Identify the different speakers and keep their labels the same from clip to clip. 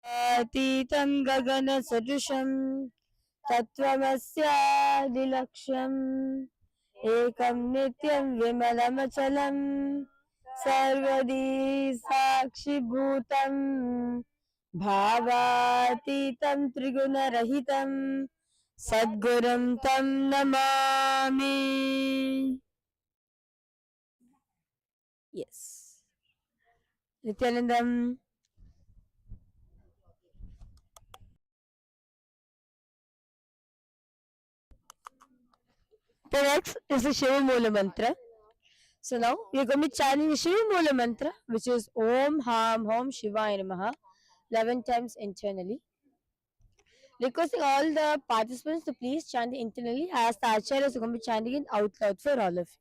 Speaker 1: अतीतं गगनसदृशं तत्त्वमस्यादिलक्ष्यम् एकं नित्यं विमलमचलं सर्वदी साक्षिभूतं भावातीतं त्रिगुणरहितं सद्गुरुं तं Namami. Yes. Nithyanandam. The next is the Shiva Mula Mantra. So now we are going to be chanting the Shiva Mula Mantra, which is Om Ham Hom Shivaya Namaha, 11 times internally. Requesting all the participants to please chant it internally, as the acharyas are going to be chanting it out loud for all of you.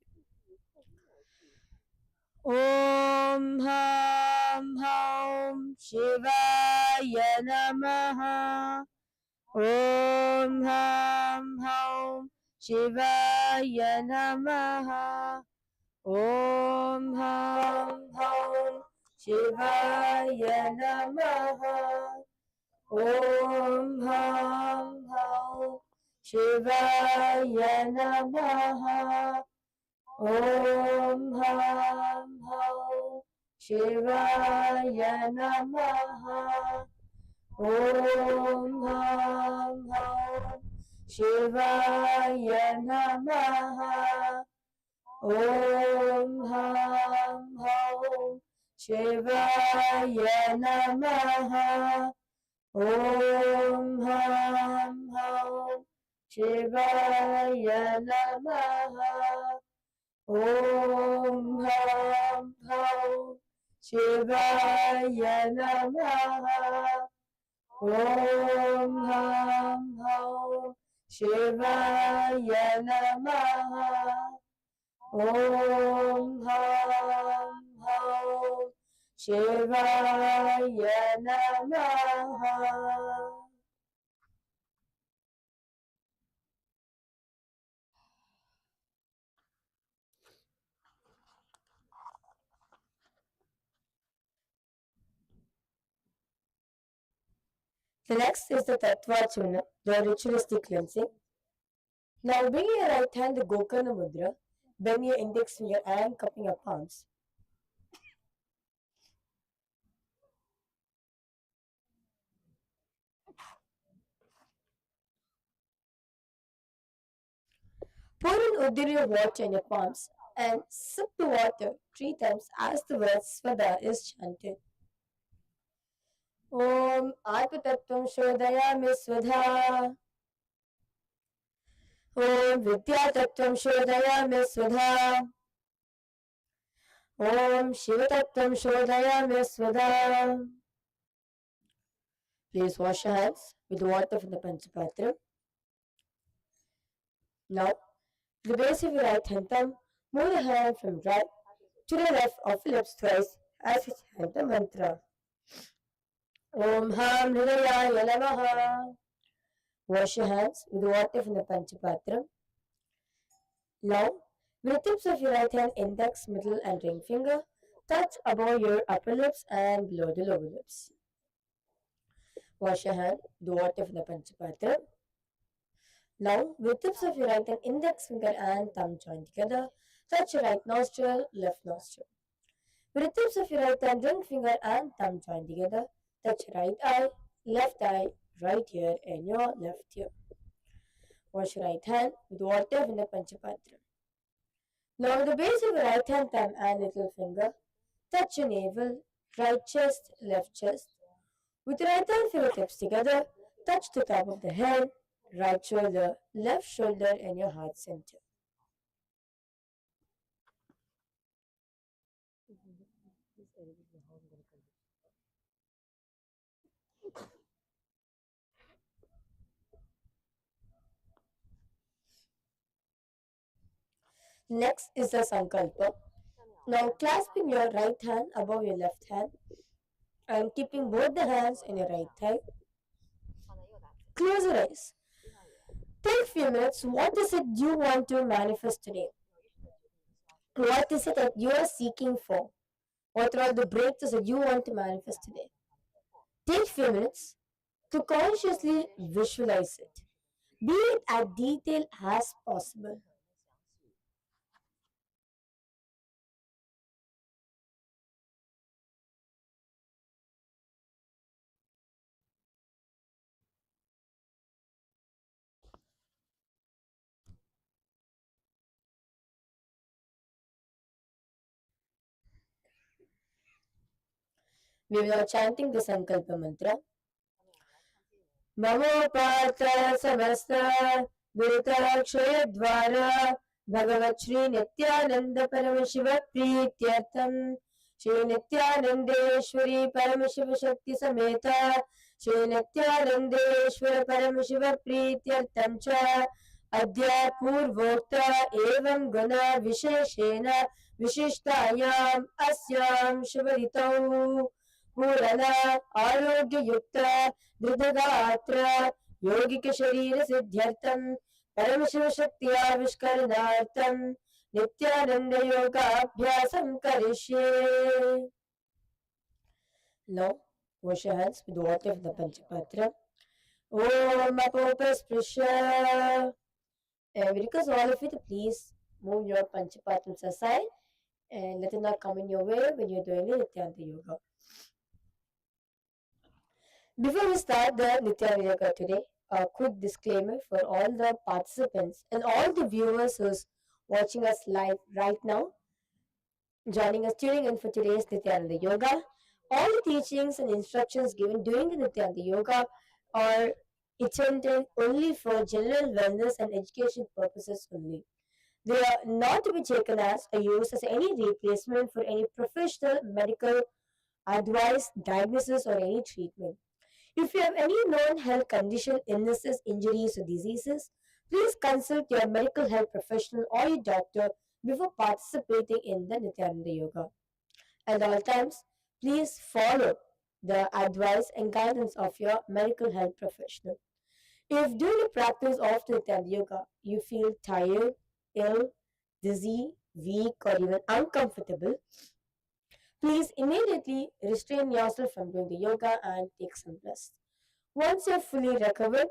Speaker 1: Om Ham Hom Shivaya Namaha. Om Ham Hom Shivaya Namaha. Om Ham Hom Shivaya Namaha. Om Ham Hom Shivaya Namaha. Om Ham Hom Shivaya Namaha. Om Ham Hom Shivaya Namaha. Om Ham Hom Shivaya Namaha. Om Ham Hom Shivaya Namaha. Om Ham Hom Shivaya Namaha. Om Ham Hom Shivaya Namaha. Om Ham Hom Shivaya Namaha. The next is the Tattva Churna, the ritualistic cleansing. Now bring your right hand the Gokarna Mudra, bend your index finger and cupping your palms. Pour an udiri of water in your palms and sip the water 3 times as the word Svada is chanted. Om Atmatattvam Shodayami Svadha. Om Vidyatattvam Shodayami Svadha. Om Shivatattvam Shodayami Svadha. Please wash your hands with the water from the Panchapatra. Now, to the base of your right hand thumb, move the hand from right to the left of your lips twice as you chant the mantra. Om Ham Hridayaya Namaha. Wash your hands with water from the Panchapatra. Now, with the tips of your right hand, index, middle, and ring finger, touch above your upper lips and below the lower lips. Wash your hand with the water from the Panchapatra. Now, with the tips of your right hand, index finger, and thumb joined together, touch your right nostril, left nostril. With the tips of your right hand, ring finger, and thumb joined together, touch your right eye, right ear, and your left ear. Wash your right hand with water from the Panchapatra. Now, with the base of your right hand thumb and little finger, touch your navel, right chest, left chest. With your right hand fingertips together, touch the top of the head, right shoulder, left shoulder, and your heart center. Next is the Sankalpa. Now, clasping your right hand above your left hand and keeping both the hands in your right thigh, close your eyes. Take a few minutes. What is it you want to manifest today? What is it that you are seeking for? What are the breakthroughs that you want to manifest today? Take few minutes to consciously visualize it, be it as detailed as possible. We were chanting the Sankalpa mantra. Mamo Patra Samasta Virutakshay Dwara Bhagavat Shri Nithyananda Paramashiva Prityartham Shri Nithyanandeshwari Paramashiva Shakti Sameta Shri Nithyanandeshwara Paramashiva Prityartham Cha Adya Purvokta Evam Guna Visheshena Vishishtayam Asyam Shivaritam Purana Arogya धृतगात्र यौगिक शरीर सिद्ध्यर्थम परम शिव शक्ति आविष्करणार्थम नित्यानंद योगाभ्यासम करिष्ये. Now wash your hands with water of the Panchapatra. Om Apopasprisha. And because all of you, please move your Panchapatras aside and let it not come in your way when you're doing the Nityananda Yoga. Before we start the Nityananda Yoga today, a quick disclaimer for all the participants and all the viewers who's watching us live right now, joining us, tuning in for today's Nityananda Yoga. All the teachings and instructions given during the Nityananda Yoga are intended only for general wellness and education purposes only. They are not to be taken as or used as any replacement for any professional medical advice, diagnosis, or any treatment. If you have any known health condition, illnesses, injuries, or diseases, please consult your medical health professional or your doctor before participating in the Nityananda Yoga. At all times, please follow the advice and guidance of your medical health professional. If during the practice of Nityananda Yoga you feel tired, ill, dizzy, weak, or even uncomfortable, please immediately restrain yourself from doing the yoga and take some rest. Once you're fully recovered,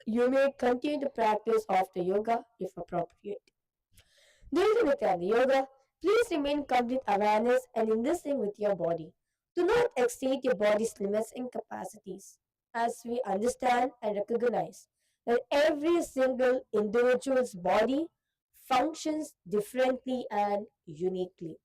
Speaker 1: you may continue the practice of the yoga if appropriate. During the Nityananda Yoga, please remain complete awareness and in this thing with your body. Do not exceed your body's limits and capacities, as we understand and recognize that every single individual's body functions differently and uniquely.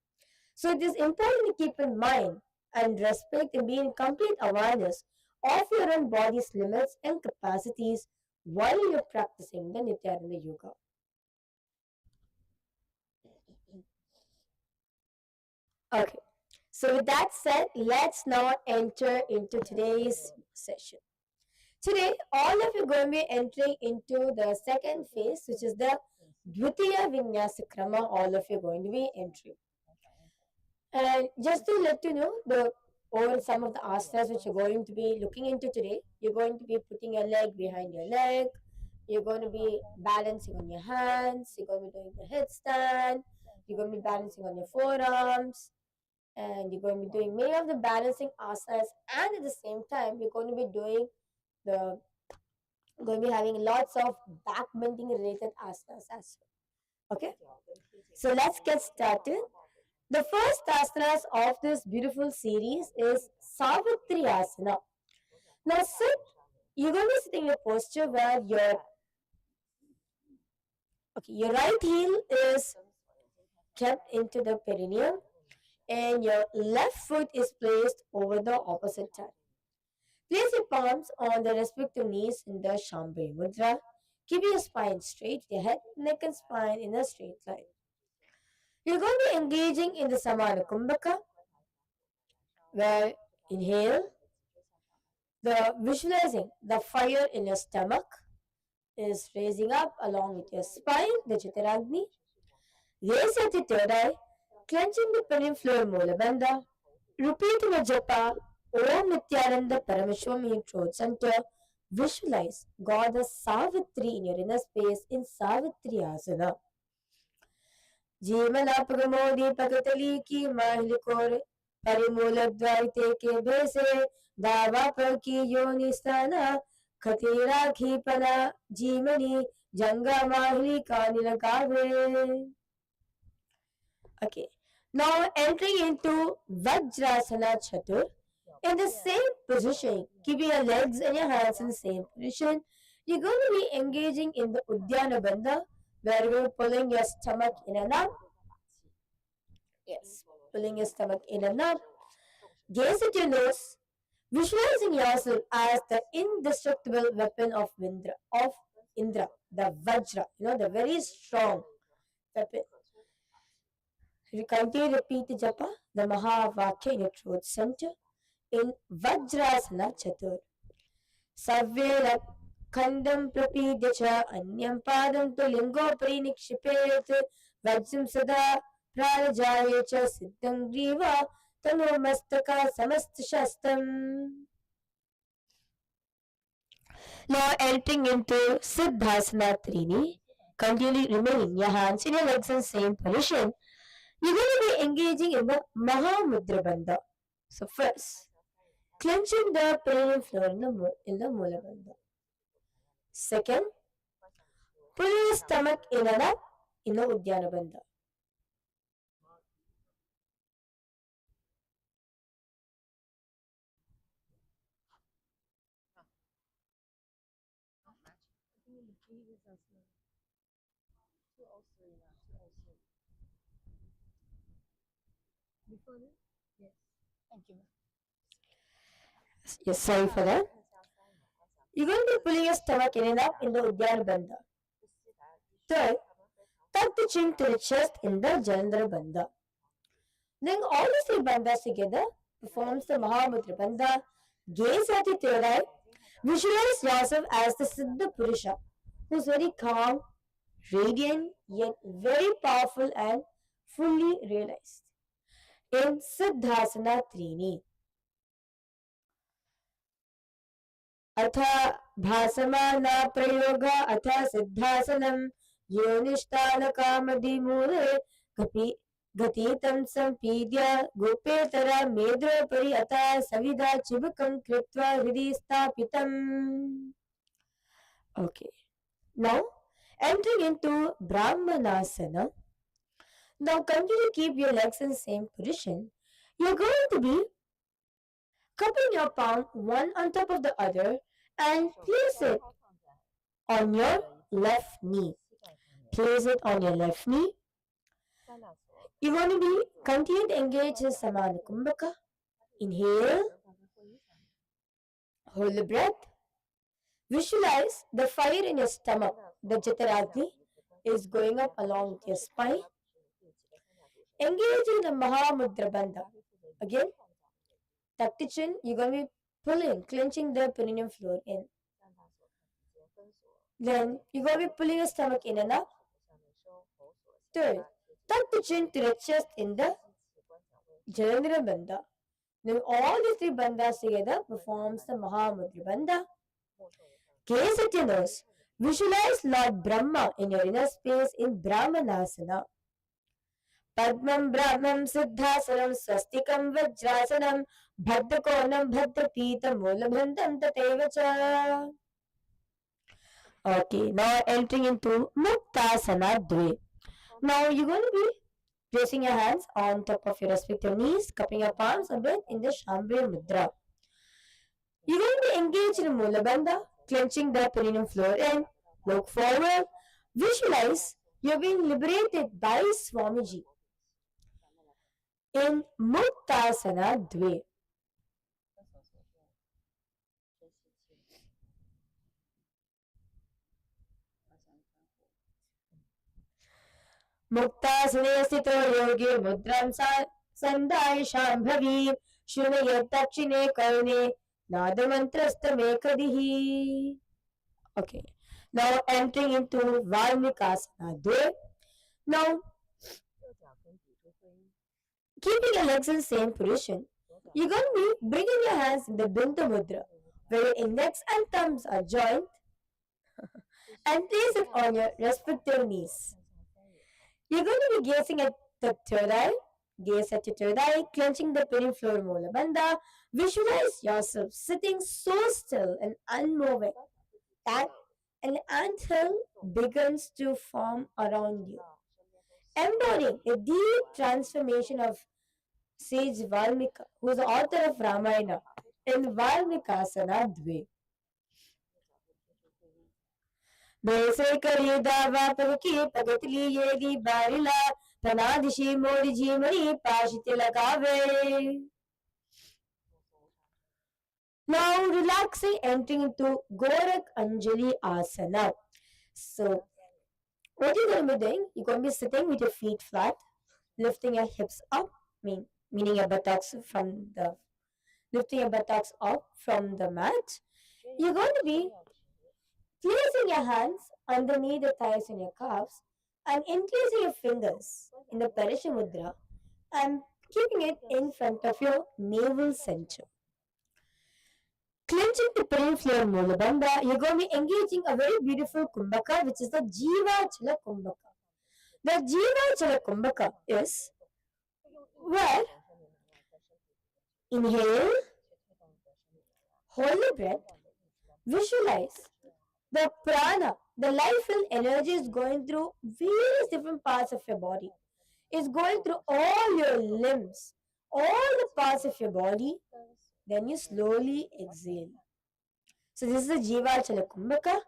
Speaker 1: So it is important to keep in mind and respect and be in complete awareness of your own body's limits and capacities while you're practicing the Nityananda Yoga. Okay, so with that said, let's now enter into today's session. Today, all of you are going to be entering into the second phase, which is the Dvitiya Vinyasa Krama. All of you are going to be entering. And just to let you know, the over some of the asanas which you're going to be looking into today, you're going to be putting your leg behind your leg, you're going to be balancing on your hands, you're going to be doing the headstand, you're going to be balancing on your forearms, and you're going to be doing many of the balancing asanas, and at the same time, you're going to be doing the going to be having lots of back bending related asanas as well. Okay, so let's get started. The first asanas of this beautiful series is Savitri Asana. Now sit, you're going to be sitting in a posture where your right heel is kept into the perineum and your left foot is placed over the opposite thigh. Place your palms on the respective knees in the Shambhavi Mudra. Keep your spine straight, your head, neck and spine in a straight line. You're going to be engaging in the Samana Kumbhaka, where inhale, the visualizing the fire in your stomach is raising up along with your spine, the Chitaragni. Raise at the third eye, clenching the pelvic floor Mula Bandha. Repeat the japa, Om Nithyananda Parameshwam in throat center. Visualize Goddess Savitri in your inner space in Savitri Asana. Jeevanapagamo Dipakatali ki Mahilikore परिमूलद्वैते के भेसे दावाप की योनि स्थान खतीरा खीपना जीवनी जंगा माहली कानिल कावे. Okay. Now entering into Vajrasana Chatur. In the same position, keeping your legs and your hands in the same position, you're going to be engaging in the Uddiyana Bandha, where you're pulling your stomach in and up. Yes, pulling your stomach in and up. Gaze at your nose, visualizing yourself as the indestructible weapon of Indra, the Vajra, the very strong weapon. Continue repeat the japa, the Mahavakya in your throat center in Vajrasana Chatur. Savvela Kandam Prapidya cha Anyam Padam to Lingopari Nikshipet Vajram Sada Prajaya cha Siddham Griva Tano Mastaka Samast Shastam. Now entering into Siddhasana Trini. Continue remaining your hands in your legs in same position. You're going to be engaging in the Mahamudra Bandha. So first, clenching the pelvic floor in the Mula Bandha. Second, pulling your stomach in and up in the Uddiyana Bandha. Yes, sorry for that. You're going to be pulling your stomach in and up in the Uddiyana Bandha. Third, tuck the chin to the chest in the Jalandhara Bandha. Then all the three bandhas together performs the Mahamudra Bandha. Gaze at the third eye. Visualize yourself as the Siddha Purusha, who is very calm, radiant, yet very powerful and fully realized. In Siddhasana Trini. अथ भासमान प्रयोग अथ सिद्धासनं योनिष्ठानकामधिमूले गतीतं सम्पीड्य गोपेतर मेद्रोपरि अथ सविधा चिबुकं कृत्वा हृदि स्थापितम्. Okay. Now entering into Brahmanasana. Now continue to keep your legs in the same position. You're going to be cupping your palm one on top of the other and place it on your left knee. Place it on your left knee. You're going to be continue to engage in Samana Kumbhaka. Inhale. Hold the breath. Visualize the fire in your stomach. The Jataragni is going up along with your spine. Engage in the Mahamudra Bandha. Again, tuck the chin. You're going to be pulling, clenching the perineum floor in. Then you're going to be pulling your stomach in and up. Third, tuck the chin to the chest in the Jalandhara Bandha. Then all these three bandhas together performs the Mahamudra Bandha. Gaze at your nose. Visualize Lord Brahma in your inner space in Brahmanasana. Padmam Brahmam Siddhasanam Swastikam Vajrasanam Bhaddakonam Bhaddapita Mulabhandam Tatevacha. Okay, now entering into Muktasana Dve. Now you're going to be placing your hands on top of your respective knees, cupping your palms a bit in the Shambhya Mudra. You're going to be engaged in Mula Bandha, clenching the perineum floor in. Look forward. Visualize you're being liberated by Swamiji in Muktasana Dve. Muktasane sthito yogi mudram sandai shambhavi shunayat dakshine karne nadamantrastame kadihi. Okay. Now entering into Varmikasana Dve. Now keeping your legs in the same position, you're going to be bringing your hands in the Bindu Mudra, where your index and thumbs are joined, and place it on your respective knees. You're going to be gazing at the third eye. Gaze at your third eye, clenching the peripheral molar bandha. Visualize yourself sitting so still and unmoving that an anthill begins to form around you, embodying a deep transformation of sage Valmika, who is the author of Ramayana, in Valmikasana Dve. बेसे करी दावा पगकी पगतली येगी बारिला तनादिशी मोरी जीमरी पाशित लगावे. Now relaxing, entering into Gorak Anjali Asana. So, what you're going to be doing, you're going to be sitting with your feet flat, lifting your hips up, meaning your buttocks lifting your buttocks up from the mat. You're going to be placing your hands underneath the thighs and your calves and increasing your fingers in the Paramashiva and keeping it in front of your navel center. Clenching the peripheral molar bandha, you're going to be engaging a very beautiful kumbhaka, which is the Jiva Chala Kumbhaka. The Jiva Chala Kumbhaka is where inhale, hold the breath, visualize the prana, the life and energy is going through various different parts of your body. It's going through all your limbs, all the parts of your body. Then you slowly exhale. So this is the Jiva Chala Kumbhaka.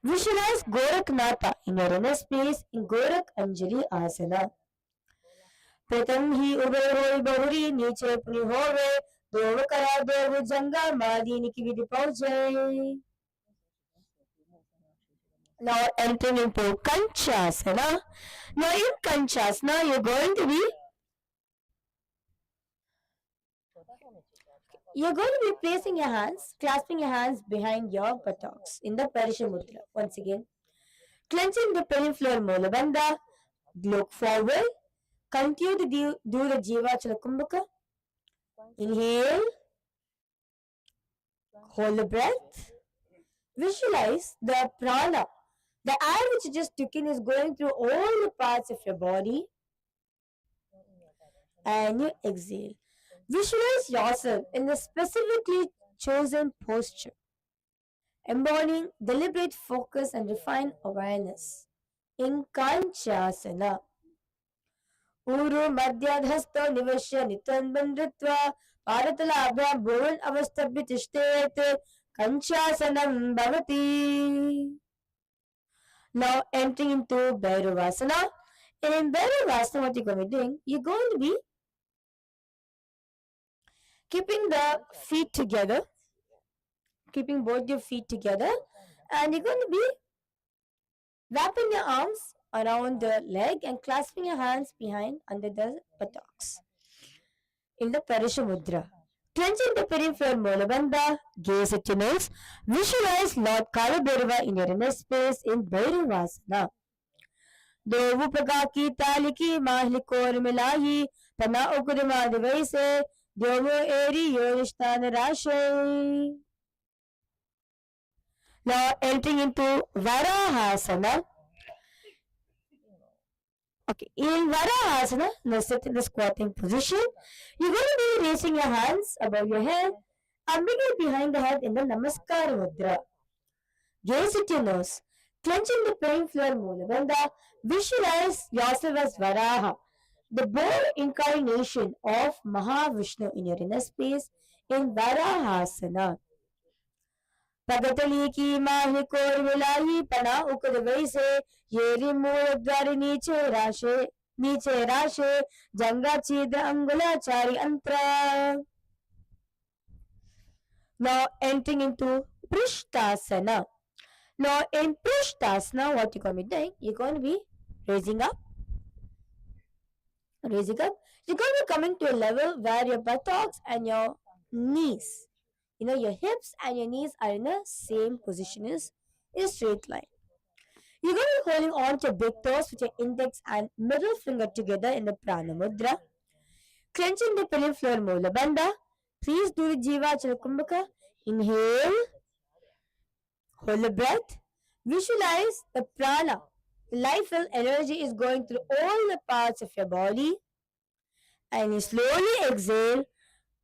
Speaker 1: Visualize Goraknatha in your inner space in Gorak Anjali Asana. प्रथम ही उभय होई बहुरी नीचे पुनि होवे देव करा देव जंगा मादीनी की विधि पहुंचे. Now entering into Kanchasana. Now in Kanchasana you're going to be placing your hands, clasping your hands behind your buttocks in the Parisha Mudra. Once again, clenching the peripheral molar bandha, look forward, continue to do the Jiva Chala Kumbhaka. Inhale, hold the breath, visualize the prana. The air which you just took in is going through all the parts of your body, and you exhale. Visualize yourself in the specifically chosen posture, embodying deliberate focus and refined awareness in Kanchasana. Uru madhyadhasto nivashya nitanbandritva paratalaabhyam bhuvan avastabhya tishtet Kanchasanam bhavati. Now entering into Bhairavasana. And in Bhairavasana, what you're going to be doing, you're going to be keeping the feet together, keeping both your feet together, and you're going to be wrapping your arms around the leg and clasping your hands behind under the buttocks in the Parisha Mudra. Clenching the peripheral molar bandha, gaze at your nose, visualize Lord Kalabhairava in your inner space in Bhairavasana. देवु प्रगा की ताली की Mahuli core मिलाही तना उकुरमा दिवई से देवो एरी योनिष्ठान राशे. Now entering into Varahasana. Okay, in Varahasana, now sit in the squatting position. You're going to be raising your hands above your head and begin behind the head in the Namaskar Mudra. Gaze at your nose, clenching the peripheral molar bandha. Visualize yourself as Varaha, the born incarnation of Mahavishnu in your inner space in Varahasana. पगतली की माही core मिलाई पना उकद वही से ये रिमूल द्वार नीचे राशे जंगा छिद्र अंगुलाचारी अंतरा. Now entering into Prishtasana. Now in Prishtasana, what you're going to be doing, you're going to be raising up. You're going to be coming to a level where your buttocks and your knees, your hips and your knees are in the same position in a straight line. You're going to be holding on to your big toes with your index and middle finger together in the Prana Mudra. Clenching the peripheral molar bandha. Please do the Jiva Chala Kumbhaka. Inhale, hold the breath, visualize the prana. The life and energy is going through all the parts of your body, And you slowly exhale.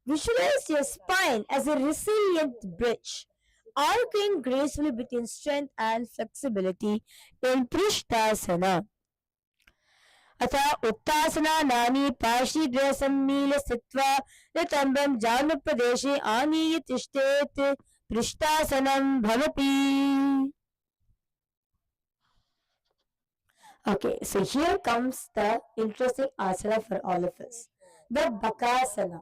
Speaker 1: Visualize your spine as a resilient bridge, arcing gracefully between strength and flexibility in Prishtasana. अथ उत्तासनानि पार्श्वद्वयसम्मील्य स्थित्वा नितम्बं जानुप्रदेशे आनीय तिष्ठेत् पृष्ठासनं भवति. Okay, so here comes the interesting asana for all of us, the Bakasana.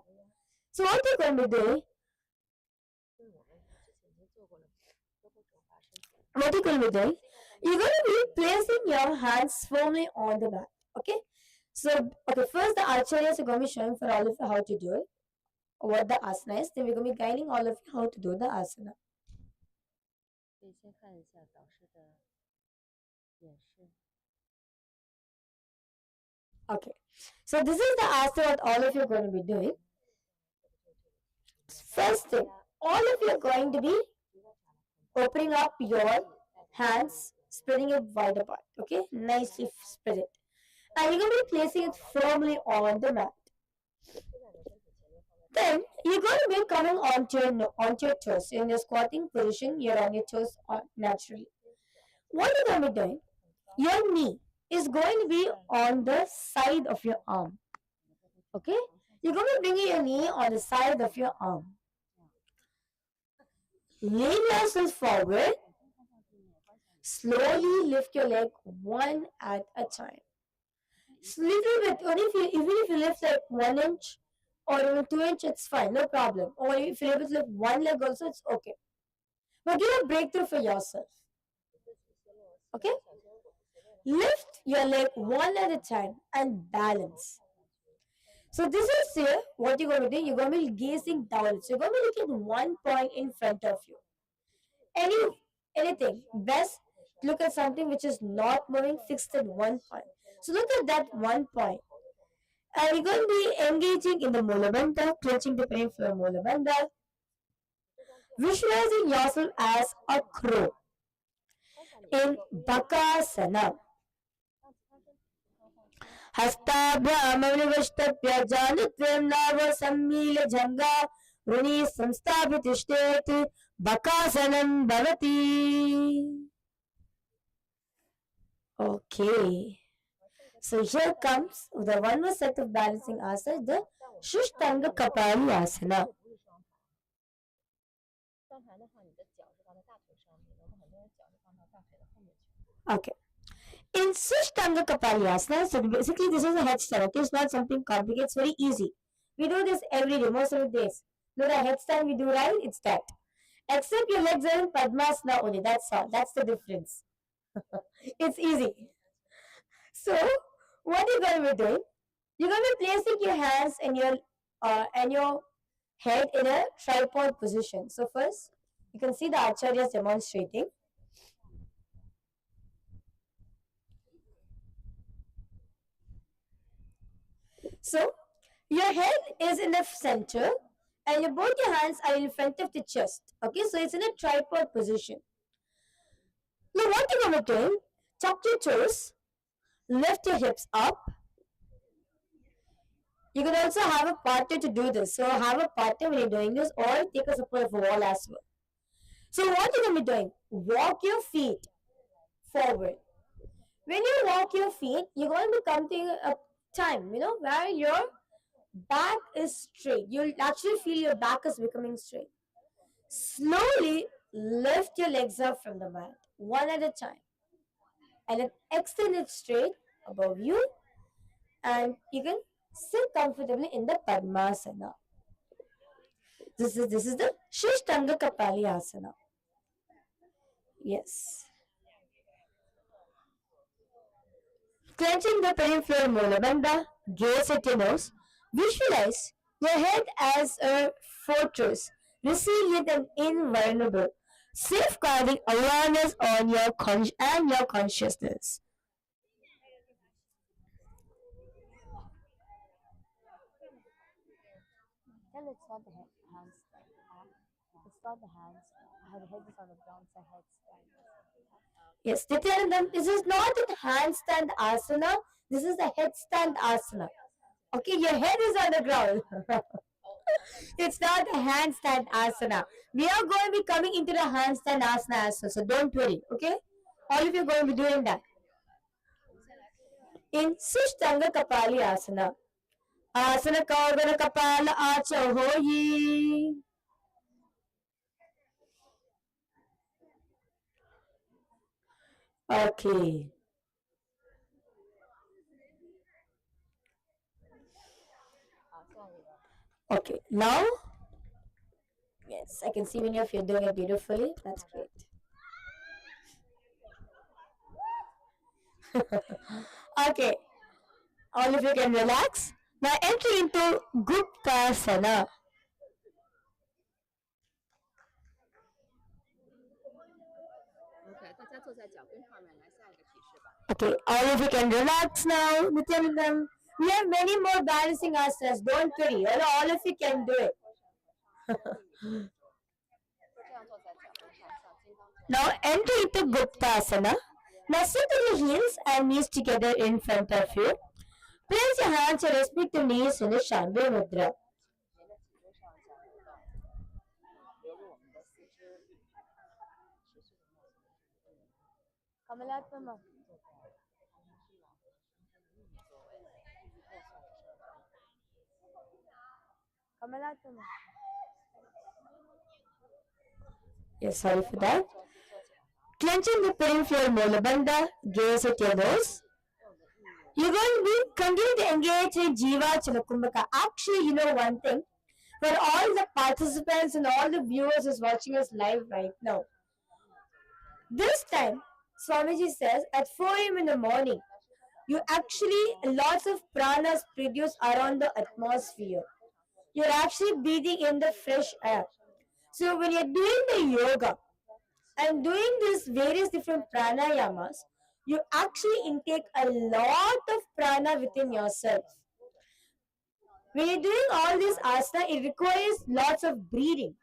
Speaker 1: So what you're going to be doing, you're going to be placing your hands firmly on the mat. Okay, so first the acharyas are going to be showing for all of you how to do it, what the asana is. Then we're going to be guiding all of you how to do the asana. Okay, so this is the asana that all of you are going to be doing. First thing, all of you are going to be opening up your hands, spreading it wide apart. Okay, nicely spread it. And you're going to be placing it firmly on the mat. Then you're going to be coming onto your toes. In your squatting position, you're on your toes naturally. What you're going to be doing, your knee is going to be on the side of your arm. Okay? You're going to be bringing your knee on the side of your arm. Lean yourself forward. Slowly lift your leg one at a time. Little bit. Even if you lift like 1 inch or even 2 inch, it's fine, no problem. Or if you're able to lift one leg also, it's okay. But do a breakthrough for yourself. Okay? Lift your leg one at a time and balance. So this is here what you're going to do. You're going to be gazing down. So you're going to be looking at one point in front of you. Anything. Best look at something which is not moving, fixed at one point. So look at that one point. And you're going to be engaging in the Mula Bandha, clenching the pain for Mula Bandha. Visualizing yourself as a crow in Bakasana. हस्ताभ्यामनिवष्टभ्य जानुत्वं नाव सम्मील्य जङ्गा ऋणी संस्थाप्य तिष्ठेत् बकासनं भवति. Okay. So here comes the one more set of balancing asana, the Shushtanga Kapali Asana. Okay. In Shushtanga Kapali Asana, so basically this is a headstand. Okay, it's not something complicated. It's very easy. We do this every day, most of the days. No, the headstand we do right, it's that. Except your legs are in Padmasana only. That's all. That's the difference. It's easy. So, what you're going to be doing, you're going to be placing your hands and your head in a tripod position. So first, you can see the acharyas demonstrating. So, your head is in the center and both your hands are in front of the chest. Okay, so it's in a tripod position. Now, what you're going to do, tuck your toes, lift your hips up. You can also have a partner to do this. So, have a partner when you're doing this, or take a support of a wall as well. So, what you're going to be doing, walk your feet forward. When you walk your feet, you're going to be counting a time, where your back is straight. You'll actually feel your back is becoming straight. Slowly lift your legs up from the mat, one at a time. And then extend it straight above you. And you can sit comfortably in the Padmasana. This is the Shishtanga Kapali Asana. Yes. Clenching the pelvic floor Mula Bandha, gaze at your nose. Visualize your head as a fortress, resilient and invulnerable, safeguarding awareness on your and your consciousness.
Speaker 2: It's not the hands. It's not the hands. The head is on the ground, the headstand.
Speaker 1: Yes, Nithyananda, this is not a handstand asana. This is a headstand asana. Okay, your head is on the ground. It's not a handstand asana. We are going to be coming into the handstand asana as well, so don't worry. Okay, all of you are going to be doing that. In Sishtanga Kapali Asana. Asana Kaurvana Kapala Acha Hoyi. Okay. Okay. Now, yes, I can see many of you doing it beautifully. That's great. Okay. All of you can relax. Now enter into Guptasana. Okay, all of you can relax now. Nithyananda. We have many more balancing asanas. Don't worry. All of you can do it. Now enter into Guptasana. Now sit on your heels and knees together in front of you. Place your hands on respective knees in a Shambhu Mudra.
Speaker 2: Kamalatmama. Kamalatmama.
Speaker 1: Yes, sorry for that. Clenching the peripheral molar bandha, gaze at your nose. You're going to be continue to engage in Jiva Chalakumbhaka. Actually, you know one thing, for all the participants and all the viewers who's watching us live right now. This time, Swamiji says at 4 a.m. in the morning, you actually lots of pranas produce around the atmosphere. You're actually breathing in the fresh air. So when you're doing the yoga and doing these various different pranayamas, you actually intake a lot of prana within yourself. When you're doing all this asana, it requires lots of breathing,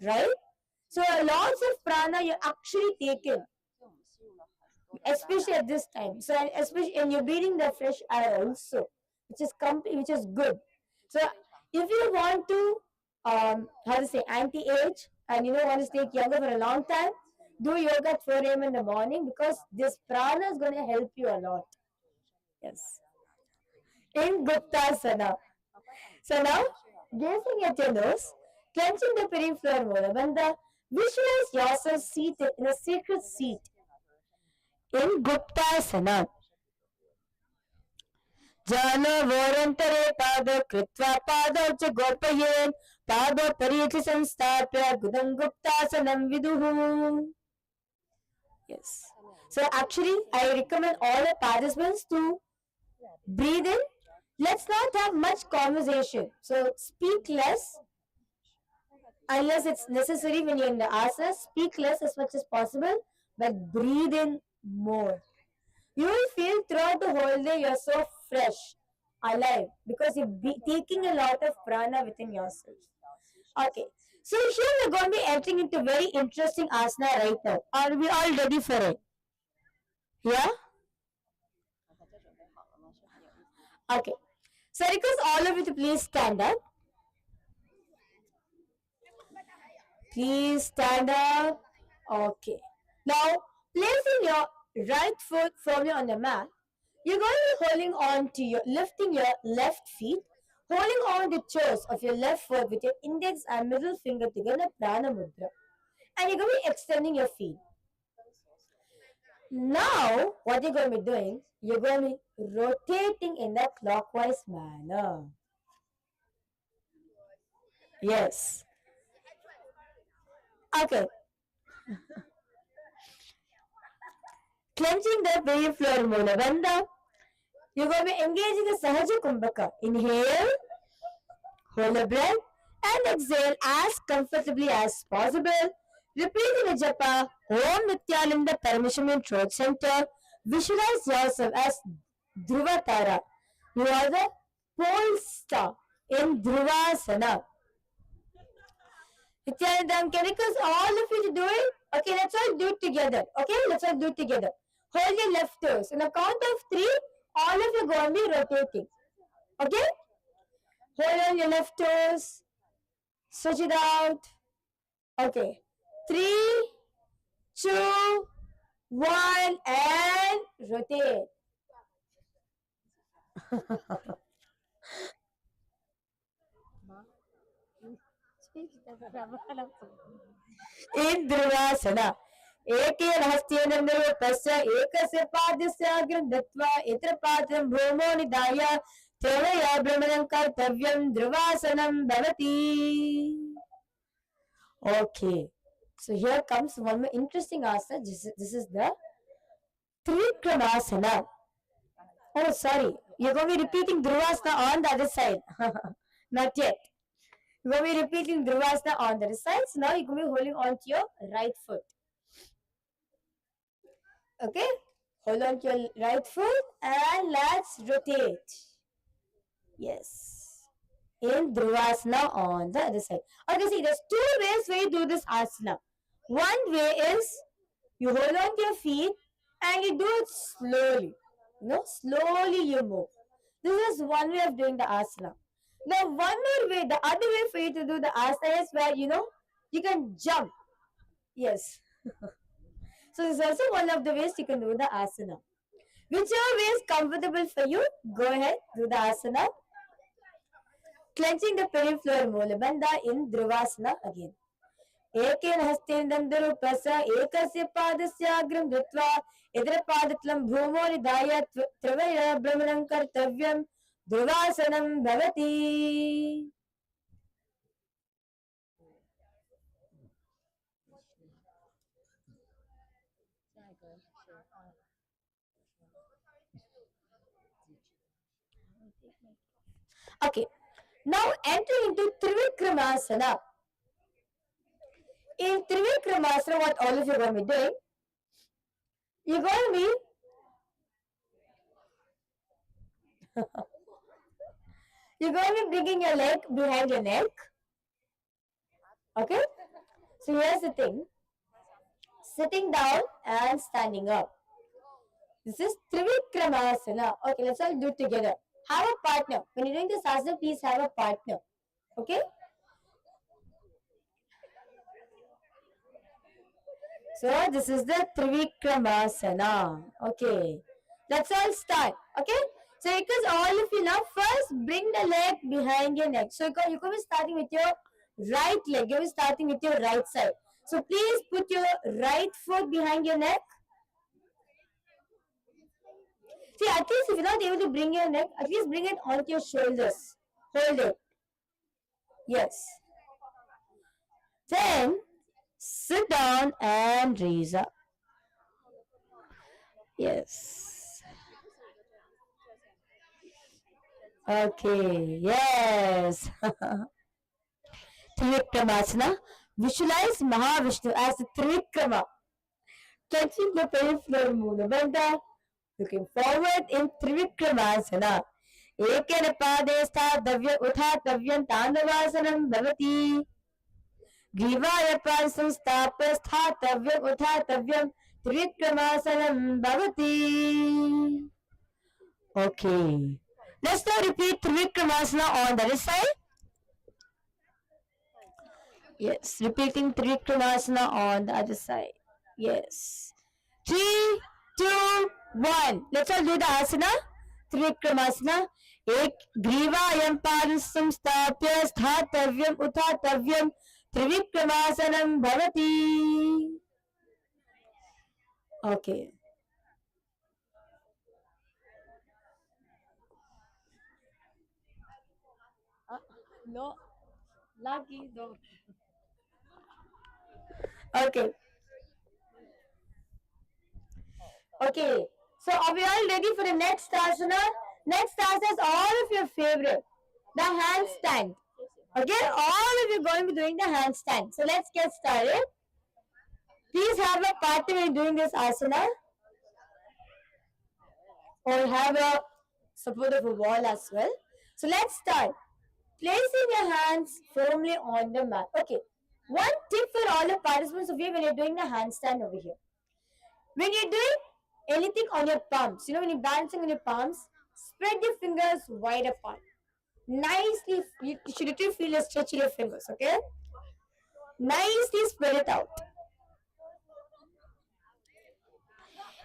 Speaker 1: right? So lots of prana you actually taken, especially at this time. So especially and you're breathing the fresh air also, which is good. So if you want to how to say anti-age and want to stay younger for a long time, do yoga at 4 a.m. in the morning because this prana is going to help you a lot. Yes. In Guptasana. So now, gazing at your nose, clenching the peripheral molar bandha, visualize yourself seated in a sacred seat. In Guptasana. जानवोरन्तरे पाद कृत्वा पादौ च गोपयेन् पादौ परीचि संस्थाप्य गुदं गुप्तासनं विदुः. Yes. So actually, I recommend all the participants to breathe in. Let's not have much conversation. So speak less unless it's necessary when you're in the asana. Speak less as much as possible, but breathe in more. You will feel throughout the whole day you're so fresh, alive, because you're taking a lot of prana within yourself. Okay, so here we're going to be entering into very interesting asana right now. Are we all ready for it? Yeah? Okay, so request all of you to please stand up. Please stand up. Okay. Now, placing your right foot firmly on the mat, you're going to be holding on to lifting your left feet, holding on the toes of your left foot with your index and middle finger together, prana mudra. And you're going to be extending your feet. Now, what you're going to be doing, you're going to be rotating in a clockwise manner. Yes. Okay. Clenching the peripheral molar bandha. You're going to be engaging the Sahaja Kumbhaka. Inhale, hold the breath, and exhale as comfortably as possible. Repeating the japa, Om Nithyananda Paramashiva throat center. Visualize yourself as Dhruva Tara. You are the pole star in Dhruvasana. Nithyananda, can I request all of you to do it? Okay, let's all do it together. Okay, let's all do it together. Hold your left toes. On the count of 3, all of you are going to be rotating. Okay? Hold on your left toes. Stretch it out. Okay. 3, 2, 1, and rotate. In Dhruvasana. एकेन हस्तेन निरूपस्य एकस्य पादस्य अग्रं दत्वा इतरपादं भूमौ निधाय त्वरया भ्रमणं कर्तव्यं ध्रुवासनं भवति. Okay, so here comes one more interesting asana. This is the Trivikramasana. Oh, sorry, you're going to be repeating Dhruvasana on the other side. Not yet. You're going to be repeating Dhruvasana on the other side. So now you're going to be holding on to your right foot. Okay, hold on to your right foot and let's rotate. Yes, in Dhruvasana on the other side. Okay, see, there's two ways where you do this asana. One way is you hold on to your feet and you do it slowly. Slowly you move. This is one way of doing the asana. Now, one more way, the other way for you to do the asana is where you can jump. Yes. So this is also one of the ways you can do the asana. Whichever way is comfortable for you, go ahead, do the asana. Clenching the pelvic floor Mulabandha in Dhruvasana again. एकेन हस्तेन दन्तरूपस्य एकस्य पादस्य अग्रं धृत्वा इतरपादतलं भूमौ निधाय त्रिवया भ्रमणं कर्तव्यं ध्रुवासनं भवति. Okay, now entering into Trivikramasana. In Trivikramasana, what all of you are going to be doing, you're going to be you're going to be bringing your leg behind your neck. Okay, so here's the thing, sitting down and standing up. This is Trivikramasana. Okay, let's all do it together. Have a partner. When you're doing this asana, please have a partner. Okay? So this is the Trivikramasana. Okay. Let's all start. Okay? So because all of you now, first bring the leg behind your neck. So you're going to be starting with your right leg. You're starting with your right side. So please put your right foot behind your neck. See, at least if you're not able to bring your neck, at least bring it onto your shoulders. Hold it. Yes. Then sit down and raise up. Yes. Okay. Yes. Trivikramasana. Visualize Mahavishnu as the Trivikrama. Touching the pelvic floor Mulabandha. Looking forward in Trivikramasana. एकेन पादे स्थातव्य उत्थातव्यं ताण्डवासनं भवति. ग्रीवाय पाद संस्थाप्य स्थातव्यम् उत्थातव्यं त्रिविक्रमासनं भवति. Okay. Let's now repeat Trivikramasana on the other side. Yes, repeating Trivikramasana on the other side. Yes. 3, 2, 1. Let's all do the asana. Trivikramasana. एक ग्रीवायं पादं संस्थाप्य स्थातव्यम् उत्थातव्यं त्रिविक्रमासनं भवति. Okay.
Speaker 2: No, lucky though.
Speaker 1: Okay. Okay. So are we all ready for the next asana? Next asana is all of your favorite. The handstand. Okay, all of you are going to be doing the handstand. So let's get started. Please have a partner when doing this asana. Or have a support of a wall as well. So let's start. Placing your hands firmly on the mat. Okay. One tip for all the participants of you when you're doing the handstand over here. When you're doing anything on your palms, when you're balancing on your palms, spread your fingers wide apart. nicely, you should literally feel a stretch in your fingers, okay? Nicely spread it out.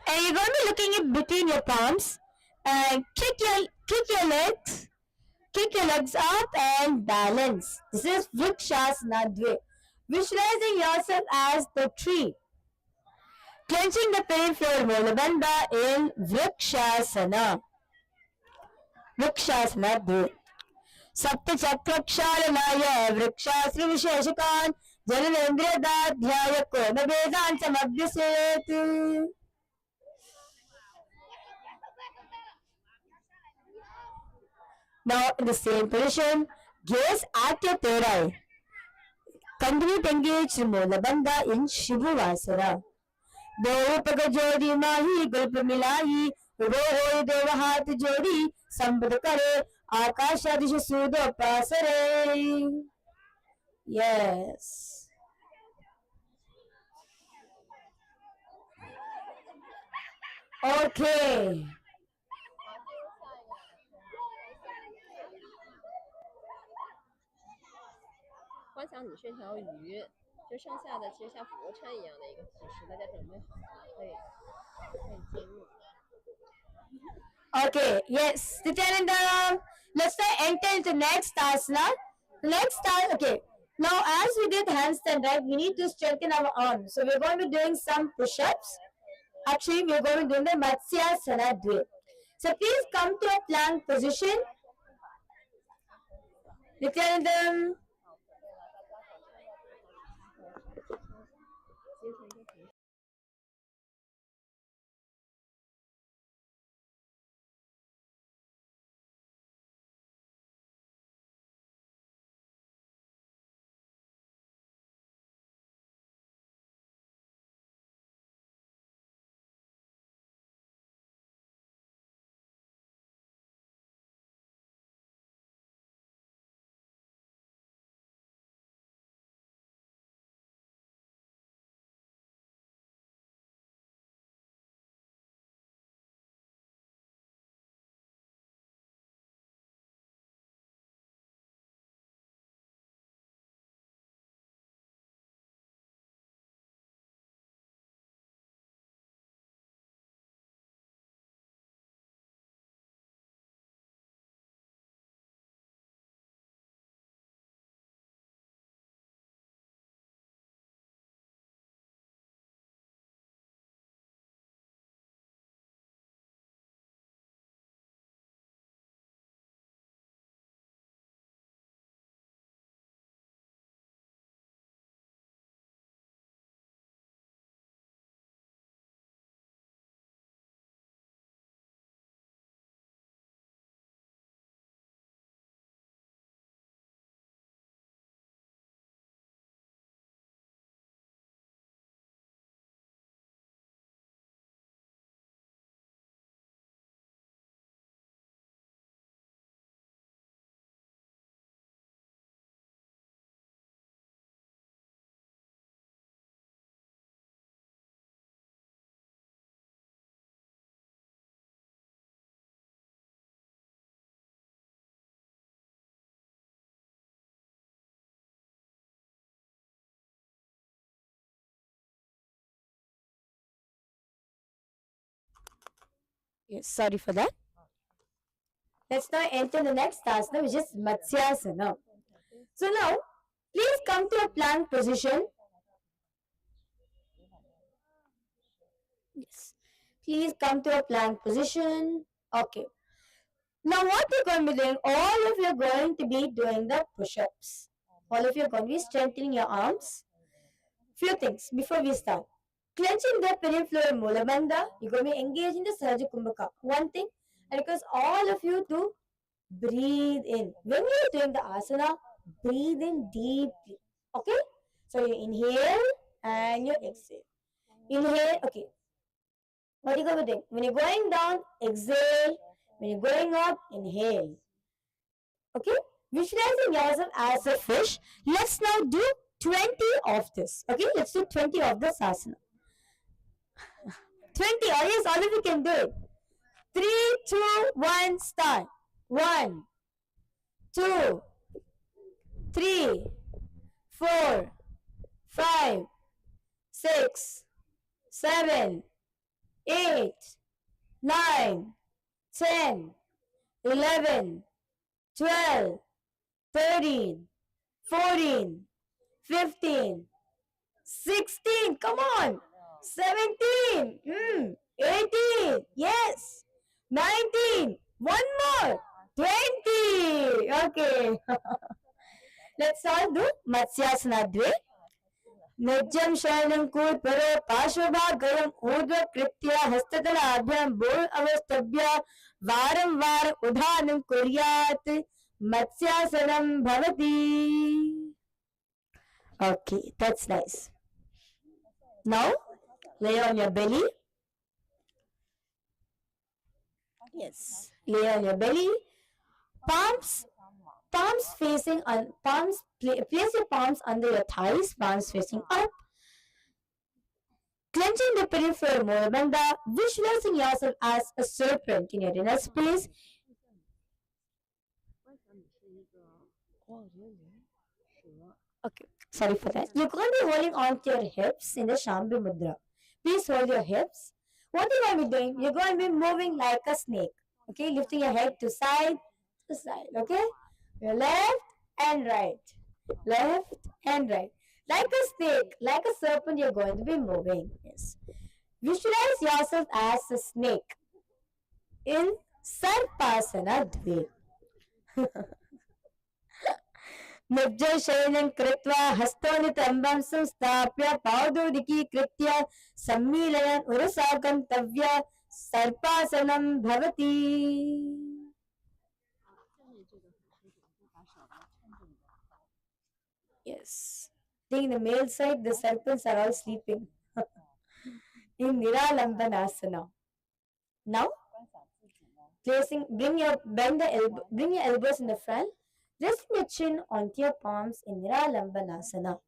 Speaker 1: And you're going to be looking in between your palms and kick your legs up and balance. This is Vrikshasana Dve. Visualizing yourself as the tree. Clenching the pelvic floor Molabandha in Vrikshasana. Vrikshasana Dve. सप्तचक्रक्षालनाय वृक्षाश्री विशेषकान् जननेन्द्रियदाध्याय कोमभेदान् समभ्यसेत्. Now in the same position, gaze at your third eye. Continue to engage Molabandha in Shivavasana. Deepak जोड़ी माही गुल्प मिलाई रो हो देव हाथ जोड़ी संबद करे आकाश दिश सूद पासरे. Yes. Okay.
Speaker 3: 观想你是条鱼，就剩下的其实像俯卧撑一样的一个提示，大家准备好了可以进入。
Speaker 1: Okay, yes. Nithyananda, let's enter into next asana. Next asana, okay. Now as we did handstand, right, we need to strengthen our arms. So we're going to be doing some push-ups. Actually, we're going to be doing the Matsyasana Dve. So please come to a plank position. Nithyananda. Yes, sorry for that. Let's now enter the next asana, which is Matsyasana. So now, please come to a plank position. Yes. Please come to a plank position. Okay. Now what you're going to be doing, all of you are going to be doing the push-ups. All of you are going to be strengthening your arms. Few things before we start. Clenching the peripheral Mulabandha, you're going to be engaging the Sahaja Kumbhaka. One thing, and because all of you to breathe in. When you're doing the asana, breathe in deeply. Okay? So you inhale and you exhale. Inhale, okay. What are you going to be doing? When you're going down, exhale. When you're going up, inhale. Okay? Visualizing yourself as a fish. Let's now do 20 of this. Okay? Let's do 20 of this asana. 20. Oh yes, all of you can do it. 3, 2, 1, start. 1, 2, 3, 4, 5, 6, 7, 8, 9, 10, 11, 12, 13, 14, 15, 16, come on, 17, 18, yes, 19, one more, 20, okay. Let's all do Matsyasana Dve. Nijjam Sharanam Kur Paro Pashvabhagayam Urdhva Kritya Hastatalaabhyam Bol Avastabhya Varam Var Udhanam Kuryat Matsyasanam Bhavati. Okay, that's nice. Now, lay on your belly. Yes, lay on your belly. Palms facing on palms. Place your palms under your thighs. Palms facing up. Clenching the peripheral Mulabandha, visualizing yourself as a serpent in your inner space. Okay, sorry for that. You're going to be holding on to your hips in the Shambhu Mudra. Please hold your hips. What you're going to be doing, you're going to be moving like a snake. Okay, lifting your head to side, okay? Your left and right. Left and right. Like a snake, like a serpent, you're going to be moving. Yes. Visualize yourself as a snake in Sarpasana Dve. Nijjam Sharanam Kritva Hastonitrambam Samstapya Paudodiki Kritya Sammilayan Urasakam Tavya Sarpasanam Bhavati. Yes. I think in the male side, the serpents are all sleeping in Niralambanasana. Now, bring your elbows in the front, resting your chin onto your palms in Niralambanasana.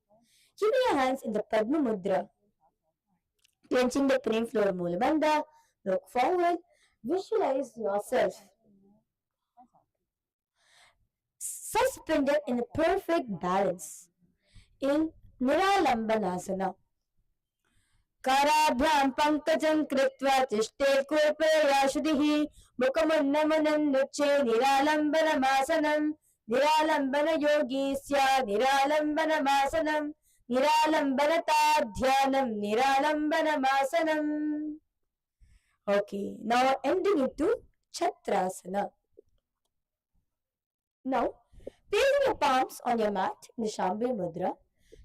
Speaker 1: Keeping your hands in the Padma Mudra, clenching the crane floor Mulabandha, look forward, visualize yourself suspended in a perfect balance in Niralambanasana. Karabhyam pankajam kritva tishte kurpaya shuddhihi mukhamunnamanan nuche niralambana masanam niralambana yogisya niralambana masanam niralambana tadhyanam niralambana masanam. Okay, now ending into Chatrasana. Now, placing your palms on your mat in the Shambhu Mudra,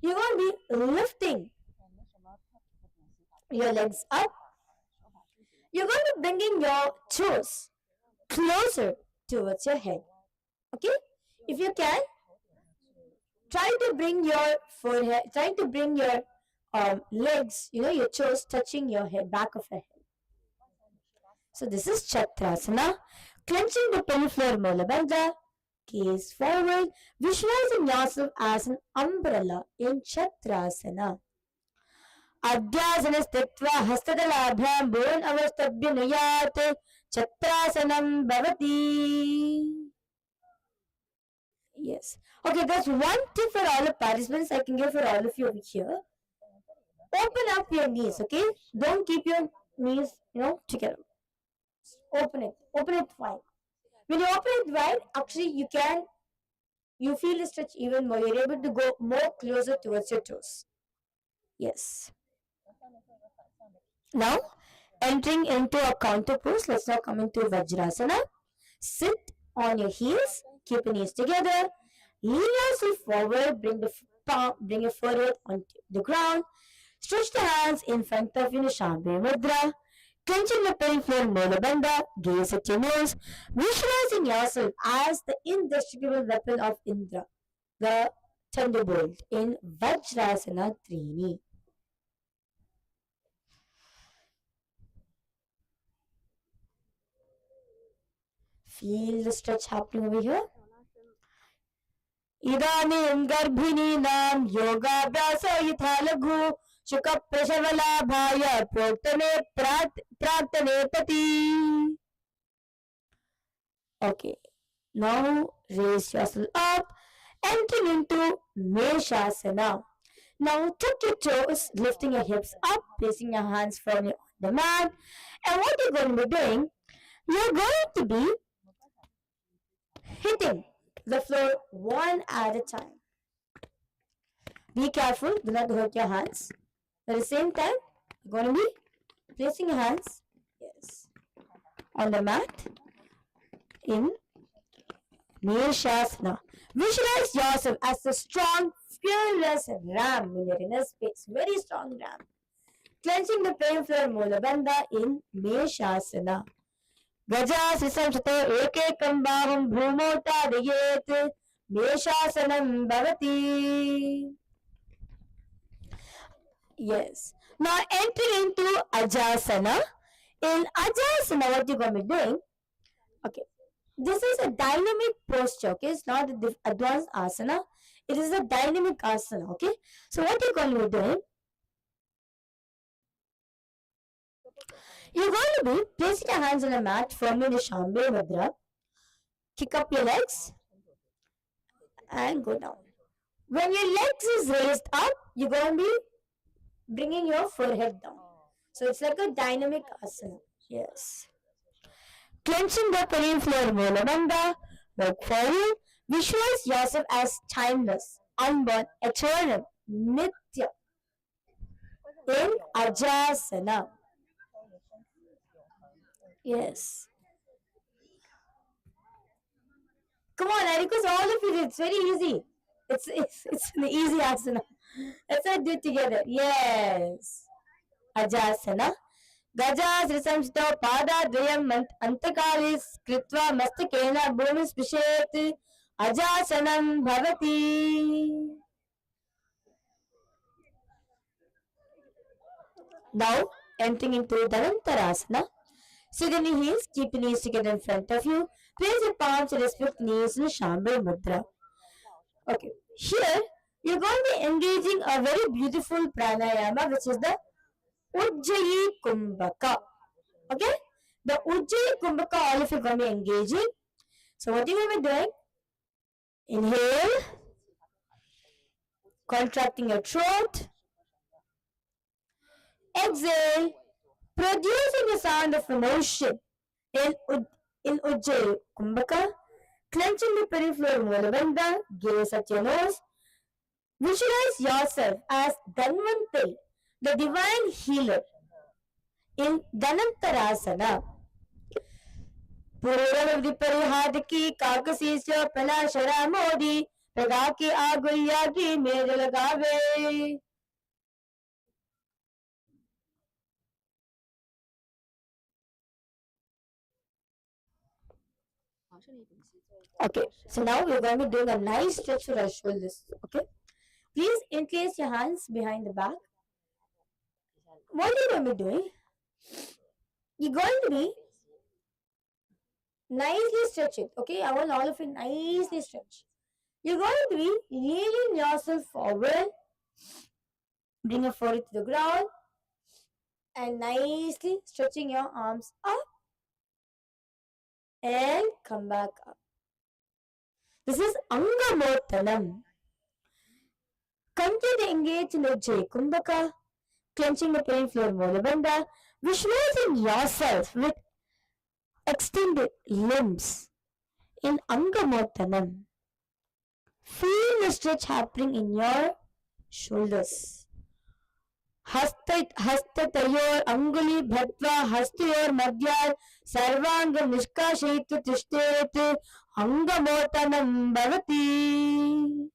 Speaker 1: you're going to be lifting your legs up. You're going to be bringing your toes closer towards your head. Okay? If you can, try to bring your forehead, try to bring your legs, your toes touching your head, back of your head. So this is Chatrasana. Clenching the pelvic floor Mulabandha, gaze forward, visualizing yourself as an umbrella in Chatrasana. Adhyasana sthitva hastadalabhyam bol avastabhya nuyat Chatrasanam bhavati. Yes. Okay, there's one tip for all the participants I can give for all of you over here. Open up your knees, okay? Don't keep your knees, together. Open it wide. When you open it wide, actually you feel the stretch even more. You're able to go more closer towards your toes. Yes. Now, entering into a counter pose, let's now come into Vajrasana. Sit on your heels, keep your knees together, lean yourself forward, bring your forehead onto the ground, stretch the hands in front of you in Shambhu Mudra, clenching the pelvic floor Mulabandha, gaze at your nose, visualizing yourself as the indestructible weapon of Indra, the thunderbolt in Vajrasana Trini. Feel the stretch happening over here. Idanim garbhininam yogabhyasa yatha laghu shukha prashavalabhaya proktane pratane pati. Okay. Now raise yourself up, entering into Meshasana. Now tuck your toes, lifting your hips up, placing your hands firmly on the mat. And what you're going to be doing, you're going to be hitting the floor one at a time. Be careful, do not hurt your hands. At the same time, you're going to be placing your hands, yes, on the mat in Nishasana. Visualize yourself as a strong, fearless ram in your inner space. Very strong ram. Clenching the pain floor Mula Bandha in Nishasana. Gajasisam Sato Ekekam Bhavam Bhumota Dayet Neshasanam Bhavati. Yes. Now entering into Ajasana. In Ajasana, what you're going to be doing? Okay. This is a dynamic posture. Okay. It's not an advanced asana. It is a dynamic asana. Okay. So what you're going to be doing? You're going to be placing your hands on the mat firmly in the Shambhala Mudra. Kick up your legs and go down. When your legs is raised up, you're going to be bringing your forehead down. So it's like a dynamic asana. Yes. Clenching the pelvic floor, Mula Bandha. Look forward. Visualize yourself as timeless, unborn, eternal, Nithya. In Ajasana. Yes. Come on, I request all of you. It's very easy. It's an easy asana. Let's all do it together. Yes. Ajasana. Gaja Srisamshito Pada Dvayam Antakalis Kritva Mastakena Bhumi Spishet Ajasanam Bhavati. Now entering into Dhanantarasana. Sit on your heels, keep your knees together in front of you. Place your palms to respect knees in Shambhala Mudra. Okay, here you're going to be engaging a very beautiful pranayama, which is the Ujjayi Kumbhaka. Okay, the Ujjayi Kumbhaka, all of you are going to be engaging. So, what you're going to be doing? Inhale, contracting your throat. Exhale, producing the sound of emotion in Ujjayi Kumbhaka. Clenching the peripheral Mula Bandha, gaze at your nose. Visualize yourself as Dhanvantari, the divine healer, in Dhanantarasana. Purura Viparihadiki Kakasisya Palashara Modi Pradaki Agulyaki Medalagave. Okay, so now we're going to be doing a nice stretch for our shoulders. Okay, please encase your hands behind the back. What are you going to be doing? You're going to be nicely stretch it. Okay, I want all of you nicely stretch. You're going to be leaning yourself forward. Bring your forehead to the ground and nicely stretching your arms up and come back up. This is Angamotanam. Continue to engage in Ujjayi Kumbhaka, clenching the pelvic floor Mula Bandha, visualizing yourself with extended limbs in Angamotanam. Feel the stretch happening in your shoulders. Hastatayor Anguli Bhatva Hastayor Madhyar Sarvangam Nishkashayitva Tishtet Angamotanam Bhavati.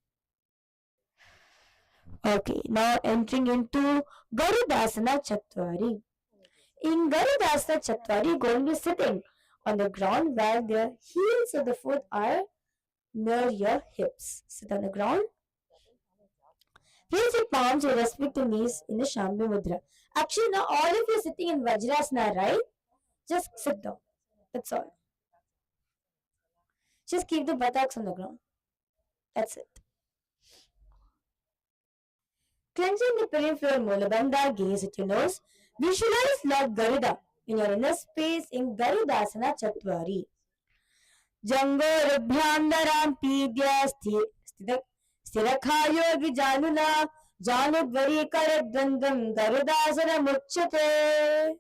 Speaker 1: Okay, now entering into Garudasana Chatwari. In Garudasana Chatwari, you're going to be sitting on the ground where the heels of the foot are near your hips. Sit on the ground. Place your palms to respective knees in the Shambhala Mudra. Actually, now all of you are sitting in Vajrasana, right? Just sit down. That's all. Just keep the buttocks on the ground. That's it. Clenching the pelvic floor Mula Bandha, gaze at your nose. Visualize Lord Garuda in your inner space in Garudasana Chatwari. Jangorabhyam naram pidya stirakhayo januna janudvari karadvandam garudasana muchyate.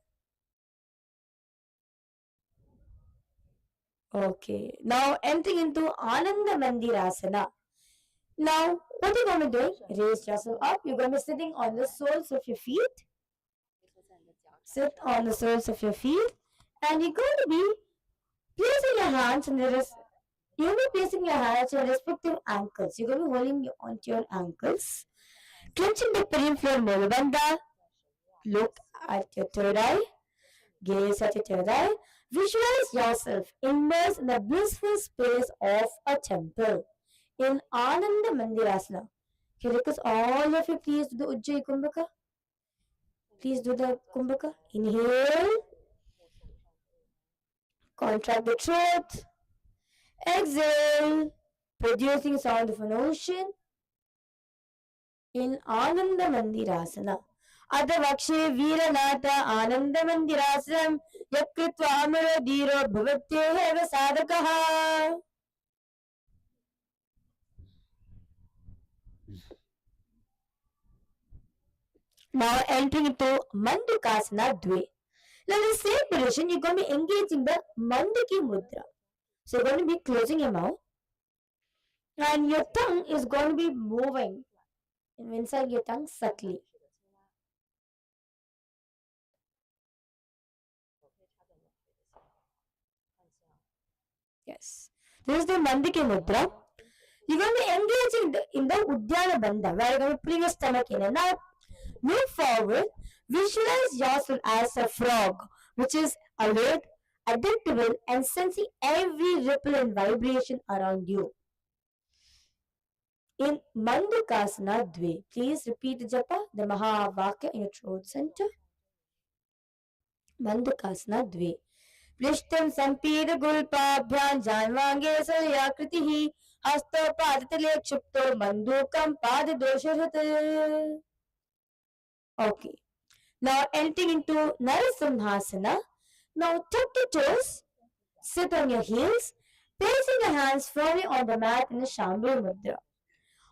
Speaker 1: Okay, now entering into Ananda Mandirasana. Now, what you're going to do? Raise yourself up. You're going to be sitting on the soles of your feet. Sit on the soles of your feet, and you're going to be placing your hands on the you'll be placing your hands on your respective ankles. You're going to be holding onto your ankles, clenching the peripheral Mulabandha. Look at your third eye. Gaze at your third eye. Visualize yourself immersed in the blissful space of a temple in Ananda Mandirasana. Can you request all of you please do the Ujjayi Kumbhaka? Please do the Kumbhaka. Inhale. Contract the throat. Exhale. Producing sound of an ocean in Ananda Mandirasana. Adavakshe Viranata Ananda Mandirasam Yakritva Amaro Dhiro Bhavatyeha Sadakaha. Now entering into Mandukasana Dve. Now in the same position, you're going to be engaging the Manduki Mudra. So you're going to be closing your mouth and your tongue is going to be moving inside your tongue subtly. Yes. This is the Mandiki Mudra. You're going to be engaging in the Uddiyana Bandha, where you're going to bring your stomach in and out. Move forward. Visualize yourself as a frog, which is alert, adaptable, and sensing every ripple and vibration around you. In Mandukasana Dve, please repeat the japa, the Mahavakya in your throat center. Mandukasana Dve. Plishtam Sampida Gulpabhyan Janvange Salyakritihi Hasto Padatale Chupto Mandukam Padadosharate. Okay. Now entering into Narasimhasana. Now tuck your toes, sit on your heels, placing your hands firmly on the mat in the Shambhu Mudra.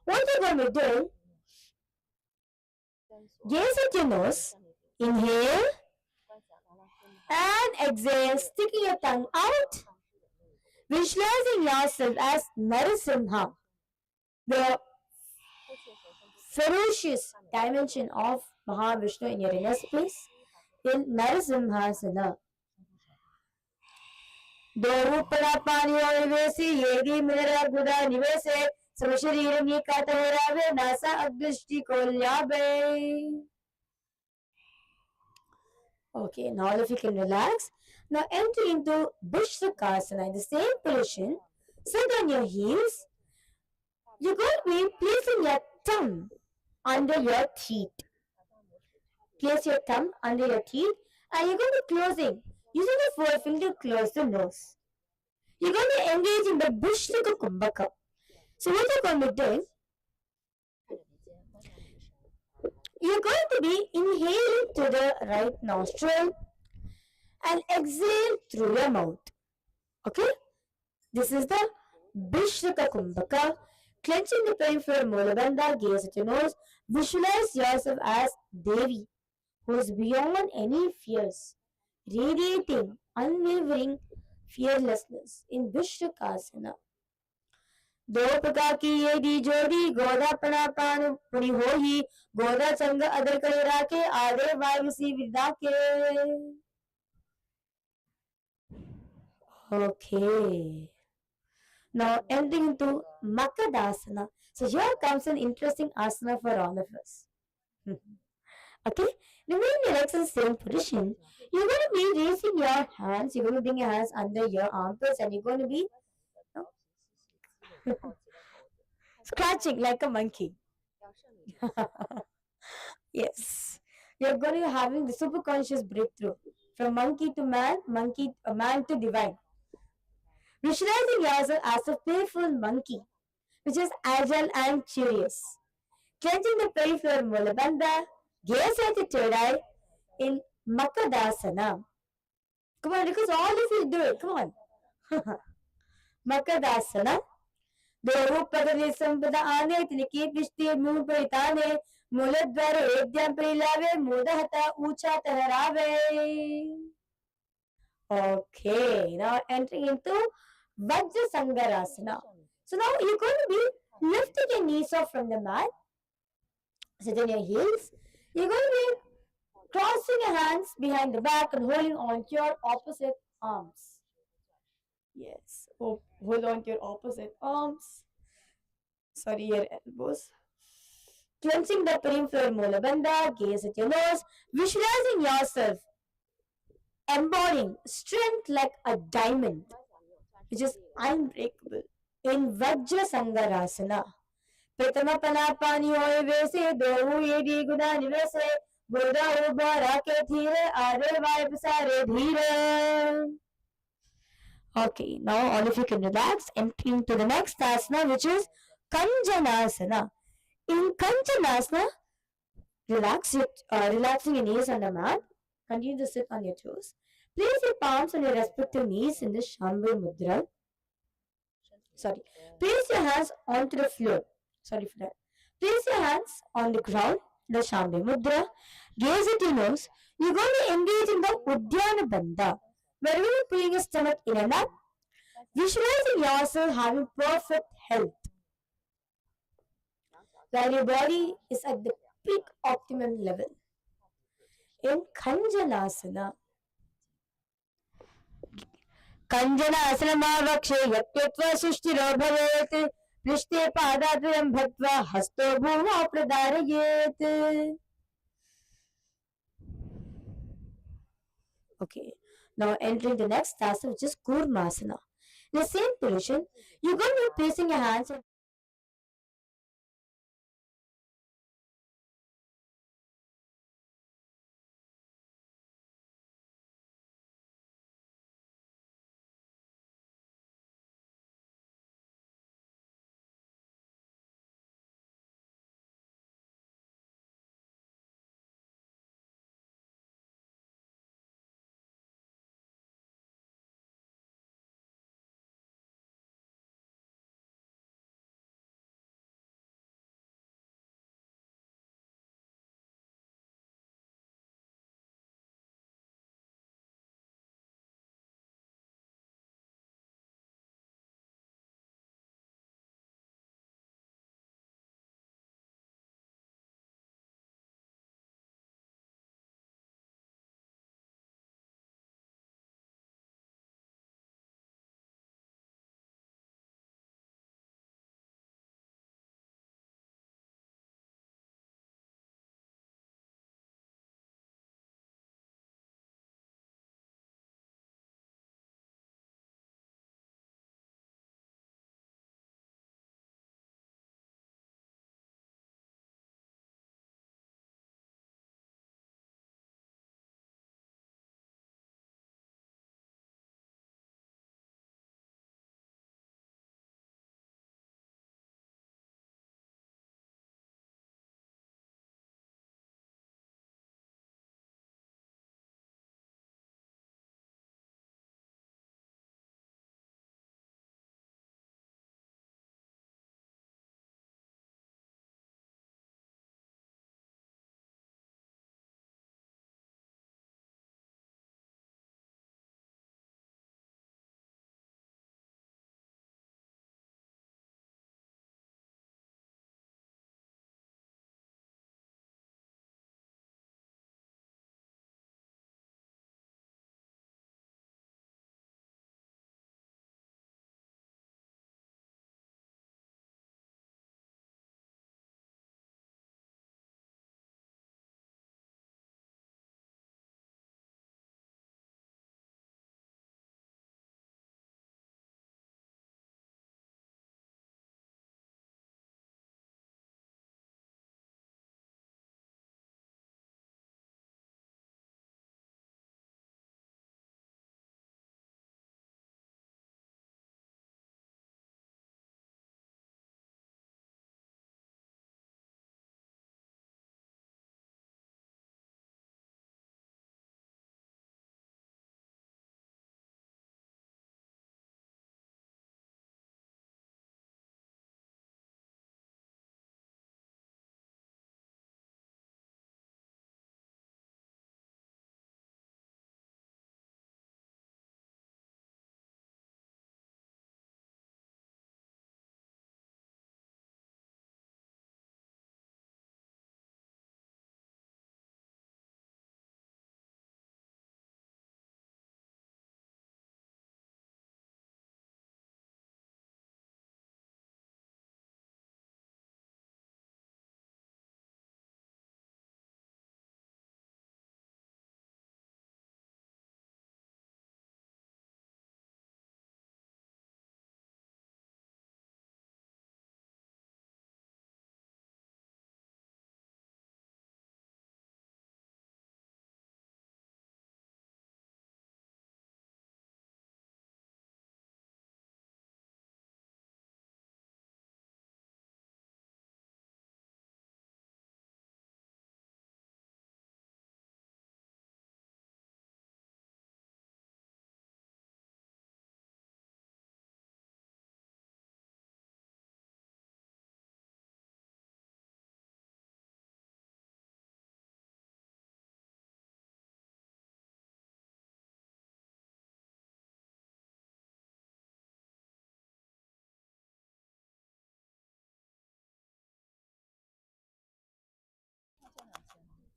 Speaker 1: What you're going to be doing, gaze at your nose, inhale, and exhale, sticking your tongue out, visualizing yourself as Narasimha, the ferocious dimension of Mahavishnu in your inner space, in Narasimhasana. Dorupana Pani Nivesi, Yegi Minera Buddha Nivese, Samashariram Yikataharabe, Nasa Agdishti Kolyabe. Okay, now all of you can relax. Now enter into Bhushakasana in the same position. Sit on your heels. You're going to be placing your thumb under your teeth. Place your thumb under your teeth and you're going to be closing. Using the forefinger to close the nose. You're going to engage in the Bhushaka Kumbhaka. So what you're going to do, you're going to be inhaling to the right nostril and exhale through your mouth. Okay? This is the Bhushaka Kumbhaka. Clenching the peripheral Mulabandha, gaze at your nose. Visualize yourself as Devi, who is beyond any fears, radiating unwavering fearlessness in Bhushakasana. दो प्रकार की ये दी जोड़ी गोदा पना पान पुरी हो ही गोदा संग other करे राके आदे वायुसी विदा के. Okay. Now ending into Makadasana. So here comes an interesting asana for all of us. Okay. Remain your legs in the same position. You're going to be raising your hands. You're going to bring your hands under your armpits and you're going to be scratching like a monkey. Yes. You're going to be having the superconscious breakthrough. From monkey to man, man to divine. Visualizing yourself as a playful monkey, which is agile and curious. Clenching the peripheral Mulabandha, gaze at the third eye in Makadasana. Come on, because all of you do it. Come on. Makadasana. Devupadali Sampada Ane, Tiniki Pishti, Mupaitane, Muladware, Edyam Prilave, Mudahata, Ucha Taharave. Okay, now entering into Vajrasangarasana. So now you're going to be lifting your knees off from the mat, sit on your heels. You're going to be crossing your hands behind the back and holding on to your opposite arms. Yes, hold on to your opposite arms. Sorry, your elbows. Clenching the peripheral molar bandha, gaze at your nose, visualizing yourself embodying strength like a diamond, which is unbreakable. In Vajrasangarasana, Pratama Panapani hoye vese, dohu yedi gudani vese, Buddha ubara ke dhire, are vibe sare dhire. Okay, now all of you can relax, entering to the next asana, which is Kanjanasana. In Kanjanasana, relaxing your knees on the mat. Continue to sit on your toes. Place your palms on your respective knees in the Shambhu Mudra. Place your hands onto the floor. Sorry for that. Place your hands on the ground, the Shambhu Mudra. Gaze at your nose. You're going to engage in the Uddiyana Bandha, where you're pulling your stomach in and up, visualizing yourself having perfect health, where your body is at the peak optimum level. In Kanjanasana, Kanjanasana-vक्षे यत्यत्वा सुष्ठिरो भवेत् पृष्ठे पादाद्वयं भक्त्वा हस्तो भूमौ प्रदारयेत्. Okay, now entering the next asana, which is Kurmasana. In the same position, you're going to be placing your hands on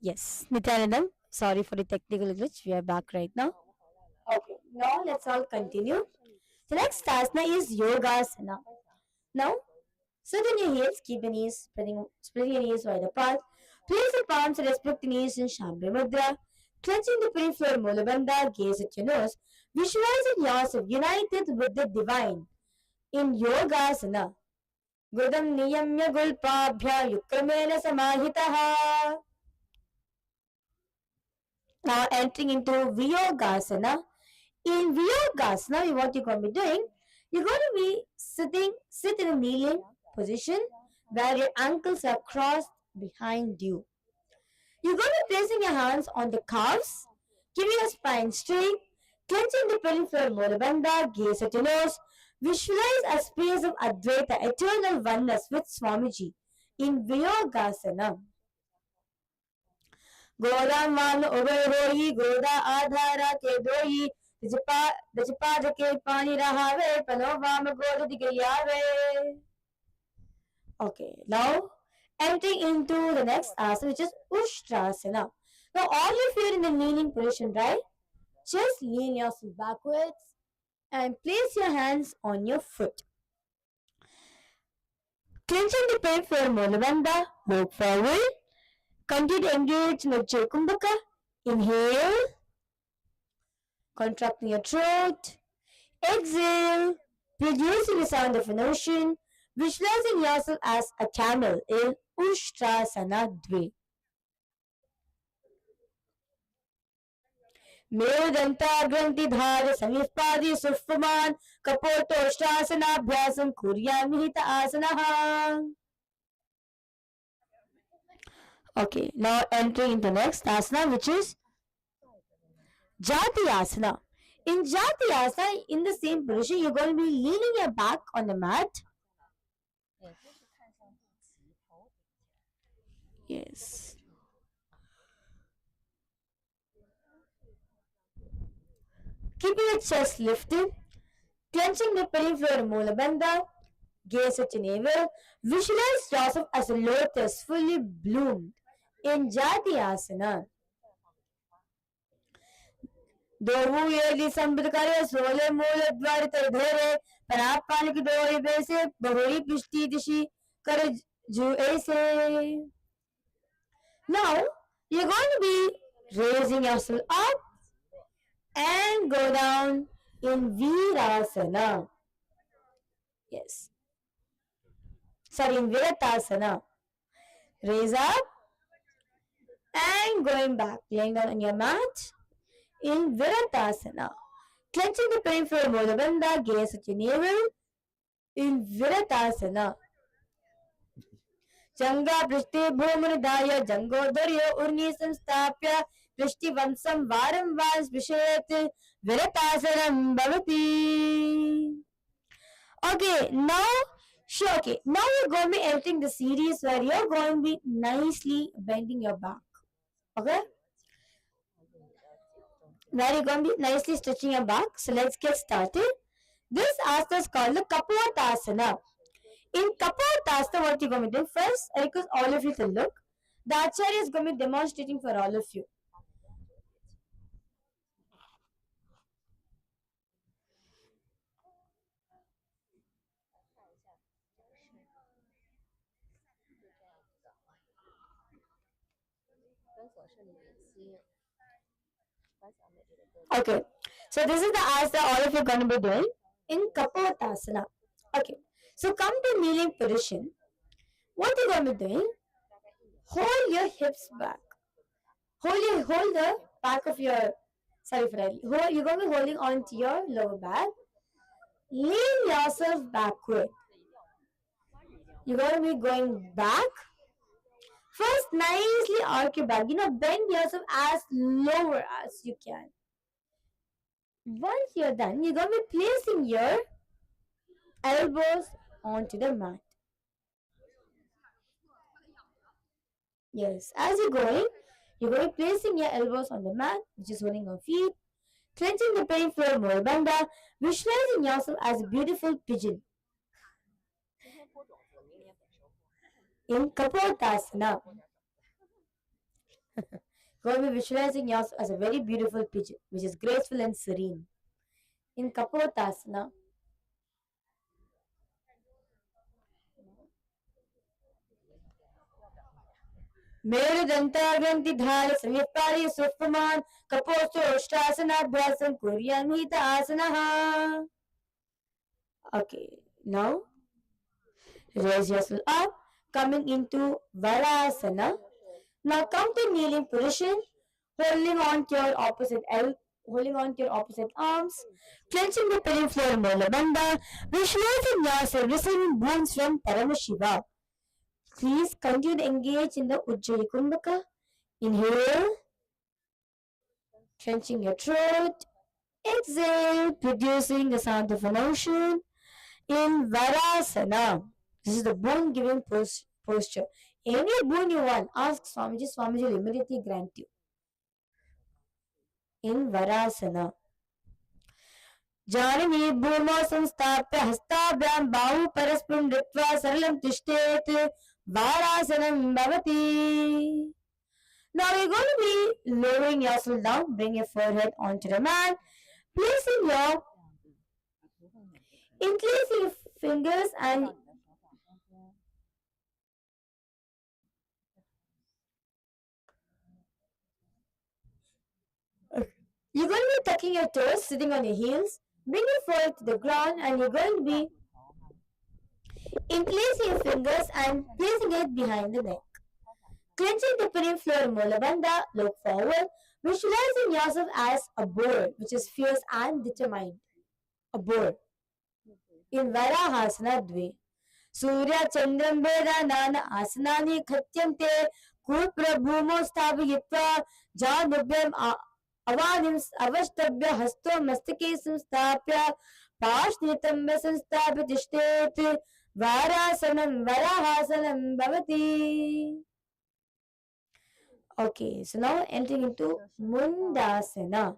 Speaker 2: Yes, Nithyanandam, sorry for the technical glitch. We are back right now.
Speaker 1: Okay, now let's all continue. The next asana is Yogasana. Now, sit on your heels, keep your knees spreading your knees wide apart. Place your palms to respect the knees in Shambhi Mudra. Clenching the pelvic floor, Mulabandha, gaze at your nose. Visualizing yourself united with the divine in Yogasana. Gudam niyamya gulpabhya yukramena samahitaha. Now entering into Viyogasana. In Viyogasana, what you're going to be doing, you're going to be sit in a kneeling position where your ankles are crossed behind you. You're going to be placing your hands on the calves, keeping your spine straight, clenching the pelvic floor, Mulabandha, gaze at your nose. Visualize a space of Advaita, eternal oneness with Swamiji in Viyogasana. गोदा मान उभय होई गोदा आधारा के दोई दजपाद के पानी रहावे पलो वाम गोद दिगयावे. Okay, now entering into the next asana, which is Ushtrasana. Now all of you are in the kneeling position, right? Just lean yourself backwards and place your hands on your foot. Clenching the pelvic floor, Mulabandha, walk forward. Continue to engage Nujja Kumbhaka. Inhale, contracting your throat. Exhale, producing the sound of an ocean. Visualizing yourself as a camel in Ushtrasana Dve. मेरुदन्ताग्रन्थिधार समीपादि सुष्फुमान् कपोतोष्टासनाभ्यासं कुर्यामि हित आसनः. Okay, now entering into the next asana, which is Jati Asana. In Jati Asana, in the same position, you're going to be leaning your back on the mat. Yes. Keeping your chest lifted, clenching the pelvic floor, Mulabandha, gaze at your navel. Visualize yourself as a lotus fully bloomed in Jati Asana. दोहुएली Sambit करे सोले मूल द्वार तर धरे पराप पान की डोरी बेसे बहुरी पिष्टी दिशी कर जू ऐसे. Now you're going to be raising yourself up and go down in Virasana. Yes. Sorry, in Viratasana. Raise up and going back, laying down on your mat in Viratasana. Clenching the pelvic floor, Mulabandha, gaze at your navel in Viratasana. Janga Prishti Bhumanidaya Jangodharya Urni Samstapya Prishti Vansam Varam Vans Vishet Viratasanam Bhavati. Okay, now you're going to be entering the series where you're going to be nicely bending your back. Okay? Now you're going to be nicely stretching your back. So let's get started. This asana is called the Kapotasana. In Kapotasana, what you're going to do first, I request all of you to look. The Acharya is going to be demonstrating for all of you. Okay, so this is the asana all of you are going to be doing in Kapotasana. Okay, so come to kneeling position. What you're going to be doing, hold your hips back. Hold the back of your, sorry for that, you're going to be holding on to your lower back. Lean yourself backward. You're going to be going back. First, nicely arc your back. Bend yourself as lower as you can. Once you're done, you're going to be placing your elbows onto the mat. Yes, as you're going to be placing your elbows on the mat, which is holding your feet, clenching the pelvic floor, Mulabandha, visualizing yourself as a beautiful pigeon. In Kapotasana. Going to be visualizing yourself as a very beautiful pigeon, which is graceful and serene. In Kapotasana, मेरुदन्ताग्रन्थिधार समीपार्य सुप्पमान् कपोष्ठोष्टासनाभ्यासं कुर्यान् हित आसनः. Okay, now raise yourself up, coming into Varasana. Now come to kneeling position, holding on to your opposite arms, clenching the pelvic floor Mula Bandha, visualizing yourself receiving boons from Paramashiva. Please continue to engage in the Ujjayi Kumbhaka. Inhale, clenching your throat. Exhale, producing the sound of an ocean. In Varasana. This is the boon giving posture. Any boon you want, ask Swamiji. Swamiji will immediately grant you. In Varasana. Janani bhuma samstapya hastabhyam bahu paraspam ritva saralam tishtet Varasanam bhavati. Now you're going to be lowering yourself down, bring your forehead onto the mat, increasing your fingers and you're going to be tucking your toes, sitting on your heels, bring your forehead to the ground, and you're going to be increasing your fingers and placing it behind the neck. Clenching the pelvic floor Mula Bandha, look forward, visualizing yourself as a boar, which is fierce and determined. A boar. In Varahasana Dve. Surya Chandram Veda Nana Asanani Khatyante Kuprabhumo Sthavayitva Janubhyam अवष्टभ्य हस्तो मस्तके संस्थाप्य पार्श्वनितंब संस्थाप्य तिष्ठेत् वारासनं वराहासनं भवति. Okay, so now entering into Mundasana.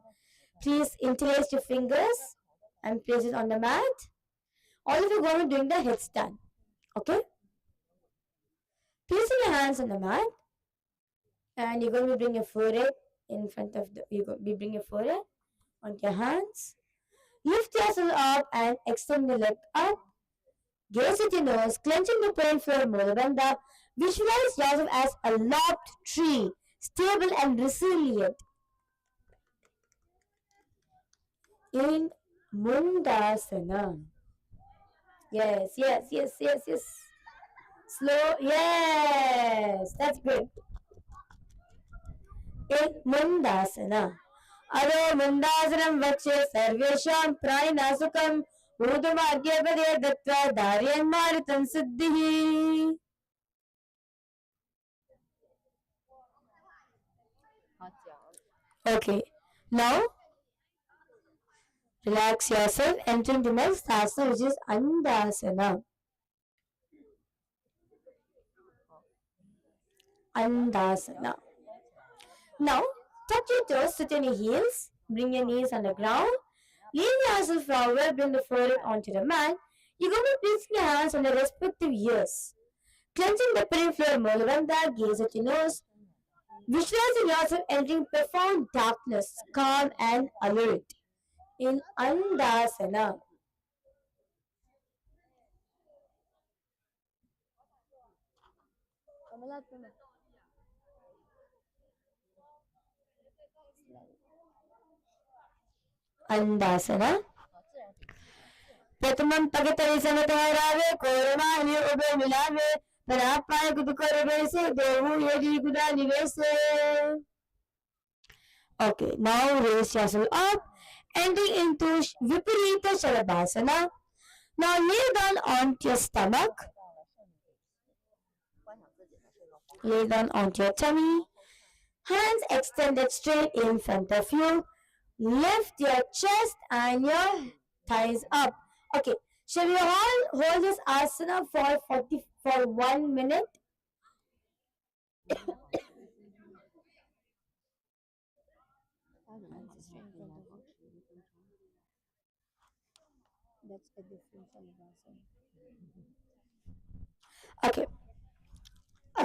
Speaker 1: Please interlace your fingers and place it on the mat. All of you are going to be doing the headstand. Okay? Placing your hands on the mat, and you're going to bring your forehead in front of you bring your forehead onto your hands. Lift yourself up and extend the leg up. Gaze at your nose, clenching the pelvic floor Mula Bandha. Visualize yourself as a lopped tree, stable and resilient. In Mundasana. Yes. Slow. Yes, that's good. In Mundasana. Ado Mundasanam Vakshe Sarvesham Pranasukam Udamagyapadya Dattva Dharyan Maritam Siddhihi. Okay, now relax yourself, entering the next asana, which is Andasana. Andasana. Now, touch your toes, sit on your heels, bring your knees on the ground, lean yourself forward, bring the forehead onto the mat. You're going to be placing your hands on the respective ears. Clenching the pelvic floor Mula Bandha, gaze at your nose. Visualizing yourself entering profound darkness, calm and alert. In Andasana. Andasana. प्रथमं पगतरि समतहरावे कोरमानि ube मिलावे परापाय कुदकर वैसे देहु यदि गुदा निवेसे. Okay, now raise yourself up, entering into Viparita Shalabhasana. Now lay down onto your stomach. Lay down onto your tummy. Hands extended straight in front of you. Lift your chest and your thighs up. Okay, shall we all hold this asana for 1 minute?
Speaker 2: That's a different celebration.
Speaker 1: Okay.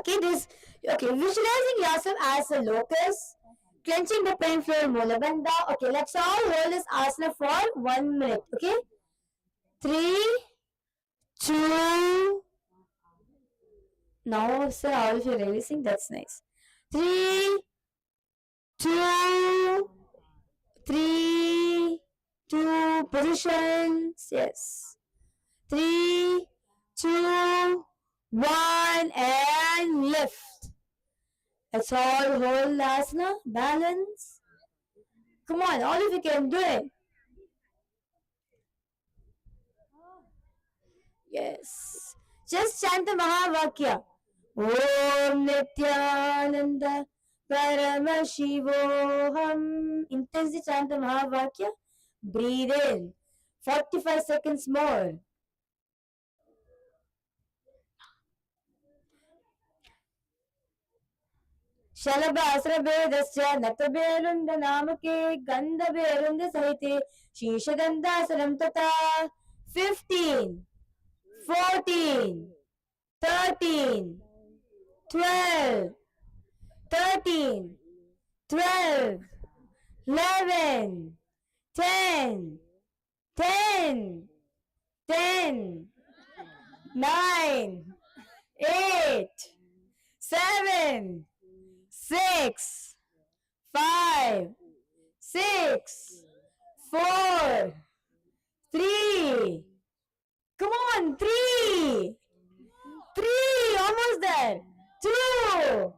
Speaker 1: Okay, visualizing yourself as a locust, clenching the pelvic floor, Mula Bandha. Okay, let's all hold this asana for 1 minute. Okay, 3, 2. Now, sir, all of you releasing. That's nice. 3, 2, 3, 2 positions. Yes. 3, 2, 1, and lift. Let's all hold asana. Balance. Come on, all of you can do it. Yes. Just chant the Mahavakya. Om Nithyananda Paramashivoham. Intensely chant the Mahavakya. Breathe in. 45 seconds more. शलभास्रभेदस्य नतभेरुण्डनामके गन्धभेरुण्डसहिते शीर्षगन्धासनं तथा 15, 14, 13, 12, 13, 12, 11, 10, 10, 10, 9, 8, 7, 6, 5, 6, 4, 3. Come on, 3, almost there. 2,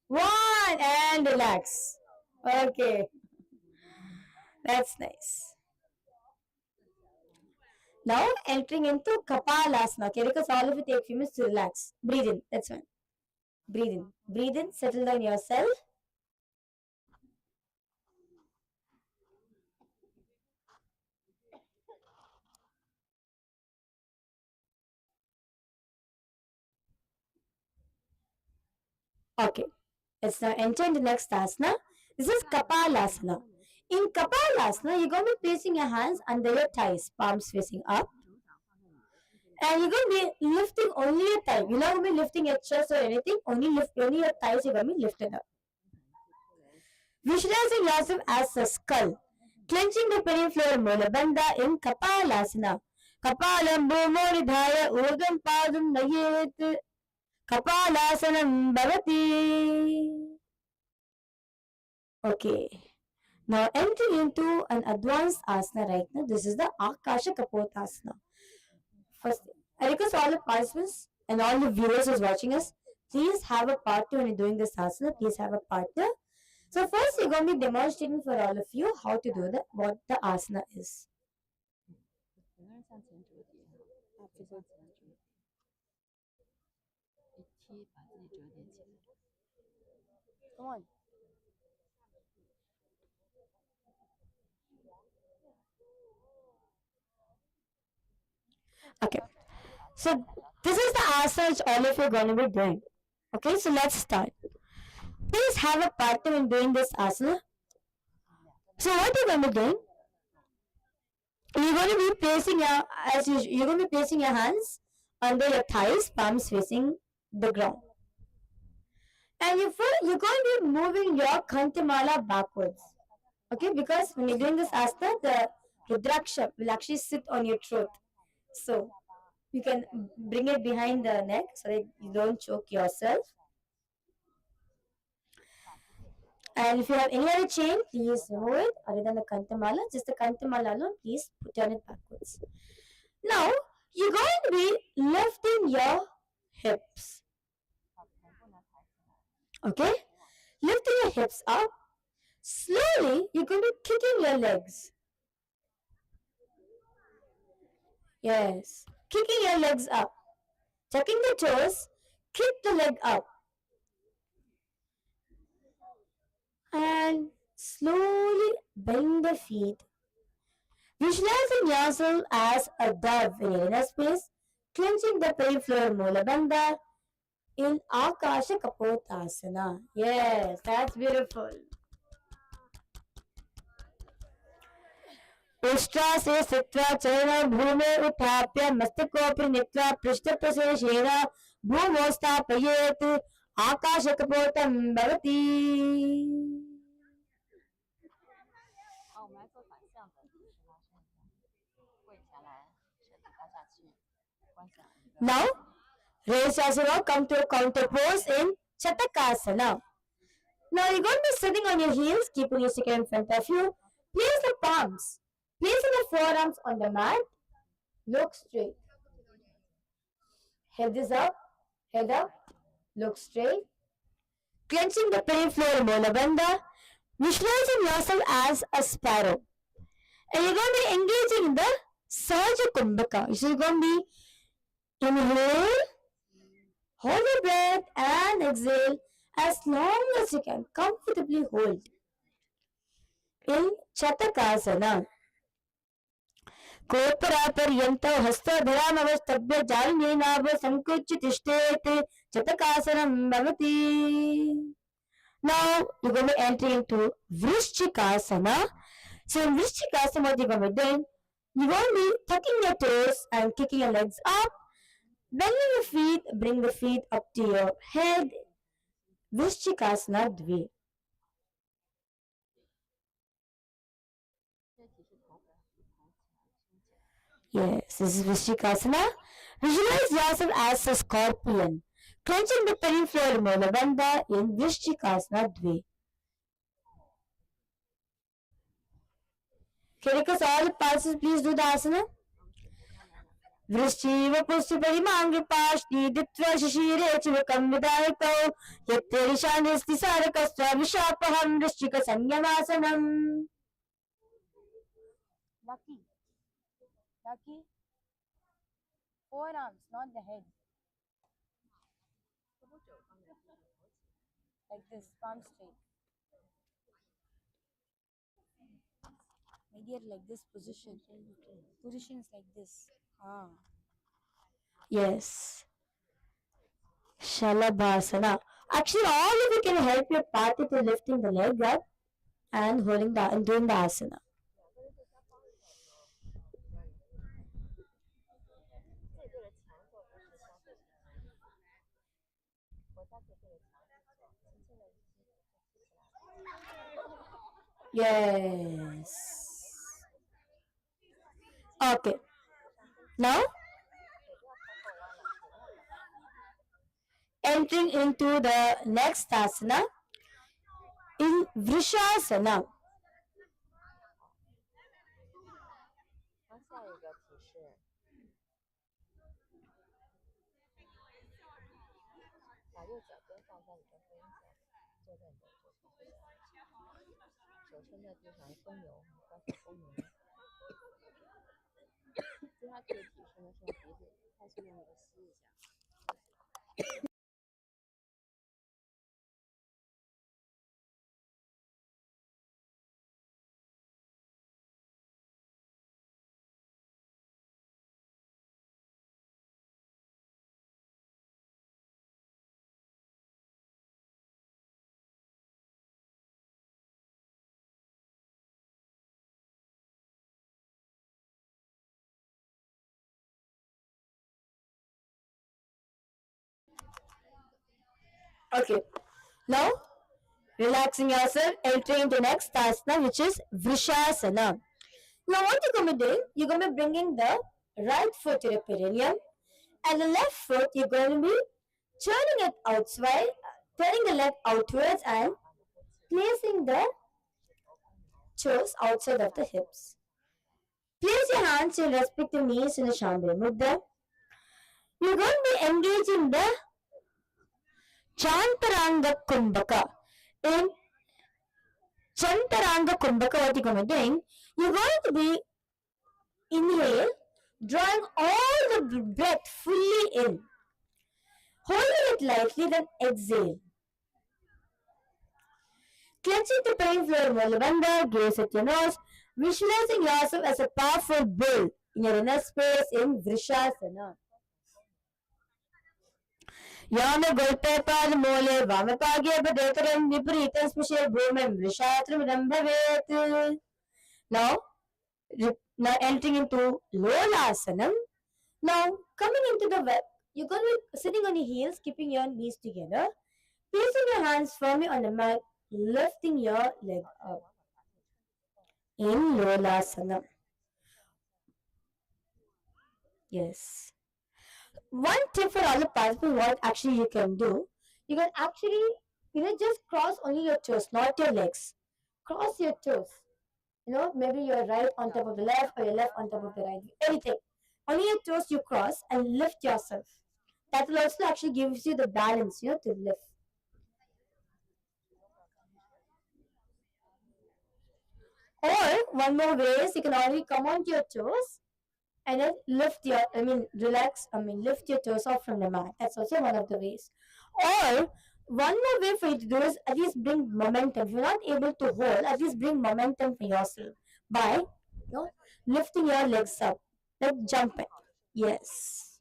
Speaker 1: 1, and relax. Okay, that's nice. Now entering into Kapalasana. Okay, because all of you take few minutes to relax. Breathe in. That's one. Breathe in. Breathe in. Settle down yourself. Okay. Let's now enter into the next asana. This is Kapalasana. In Kapalasana, you're going to be placing your hands under your thighs, palms facing up. And you're going to be lifting only your thighs. You're not going to be lifting your chest or anything. Only your thighs you're going to be lifted up. Visualizing yourself as a skull. Clenching the pelvic floor, Mula Bandha in Kapalasana. Kapalam bhumonidhaya urdhvam padam nayet. Kapalasanam bhavati. Okay. Now entering into an advanced asana right now. This is the Akasha Kapotasana. First, I request all the participants and all the viewers who's watching us, please have a partner when you're doing this asana. Please have a partner. So first, we're going to be demonstrating for all of you how to do what the asana is.
Speaker 2: Come on.
Speaker 1: Okay. So this is the asana which all of you are going to be doing. Okay, so let's start. Please have a partner when doing this asana. So what you're going to be doing? You're going to be placing you're going to be placing your hands under your thighs, palms facing the ground. And you're going to be moving your Kantamala backwards. Okay, because when you're doing this asana, the Rudraksha will actually sit on your throat. So you can bring it behind the neck so that you don't choke yourself. And if you have any other chain, please remove it. Other than the Kantamala, just the Kantamala alone, please turn it backwards. Now, you're going to be lifting your hips. Okay? Lifting your hips up. Slowly, you're going to be kicking your legs. Yes. Kicking your legs up. Tucking the toes. Kick the leg up. And slowly bend the feet. Visualizing yourself as a dove in inner space, clenching the pelvic floor, Mula Bandha in Akasha Kapotasana. Yes, that's beautiful. उष्ट्रासे स्थित्वा चरणं भूमे उत्थाप्य मस्तकोपरि नीत्वा पृष्ठप्रशेषेण भूमौ स्थापयेत् आकाशकपोतं भवति.
Speaker 2: 好，我们来做反向的手拉伸一下，跪下来，身体趴下去，观想一个。
Speaker 1: Now, raise yourself, come to a counter pose in Chatakasana. Now you're going to be sitting on your heels, keeping your stick in front of you. Place the palms, placing the forearms on the mat. Look straight. Head is up, look straight. Clenching the peripheral molar bandha, visualizing yourself as a sparrow. And you're going to be engaging in the Sahaja Kumbhaka. So you're going to be inhale, hold your breath, and exhale as long as you can comfortably hold. In Chatakasana. कोपरापर्यन्तौ हस्तधरामवस्तभ्य जालनेनाभ संकुच्य तिष्ठेत् चतकासनं भवति. Now you're going to be entering into Vrishchikasana. So in Vrishchikasana, what you're going to be doing, you're going to be tucking your toes and kicking your legs up, bending your feet, bring the feet up to your head. Vrishchikasana Dve. Yes, this is Vrishchikasana. Visualize yourself as a scorpion, clenching the peripheral molar bandha in Vrishchikasana Dve. Can you request all the pulses please do the asana? Vrishchiva pushti parimangi pashti ditva shishire chivakam vidayakau yatyarishanisti sarakastra vishapaham vrishchika sanyamasanam.
Speaker 2: Lucky. Forearms, not the head. Like this, palm straight. My dear, like this position. Position is like this.
Speaker 1: Yes. Shalabhasana. Actually, all of you can help your partner to lifting the leg up and holding the and doing the asana. Yes. Okay. Now, entering into the next asana in Vrishasana. Okay. Now, relaxing yourself, entering into next asana, which is Vrishasana. Now, what you're going to be doing, you're going to be bringing the right foot to the perineum, and the left foot, you're going to be turning it outside, turning the leg outwards, and placing the toes outside of the hips. Place your hands to your respective knees in the Shambhala Mudra. You're going to be engaging the Chantaranga Kumbhaka. In Chantaranga Kumbhaka, what you're going to be doing, you're going to be inhale, drawing all the breath fully in. Holding it lightly, then exhale. Clenching the peripheral molar bandha, gaze at your nose, visualizing yourself as a powerful bull in your inner space in Vrishasana. Yama golpe pad mole vamapagya badetaram viparita speshe bhumem vrishatram bhavet. Now entering into Lolasanam. Now coming into the web, you're going to be sitting on your heels, keeping your knees together. Placing your hands firmly on the mat, lifting your leg up. In Lolasana. Yes. One tip for all the participants, what actually you can do, you can actually, just cross only your toes, not your legs. Cross your toes. Maybe your right on top of the left or your left on top of the right. Anything. Only your toes you cross and lift yourself. That will also actually gives you the balance, to lift. Or one more way is you can already come onto your toes and then lift your toes off from the mat. That's also one of the ways. Or one more way for you to do is at least bring momentum. If you're not able to hold, at least bring momentum for yourself by lifting your legs up, like jumping. Yes.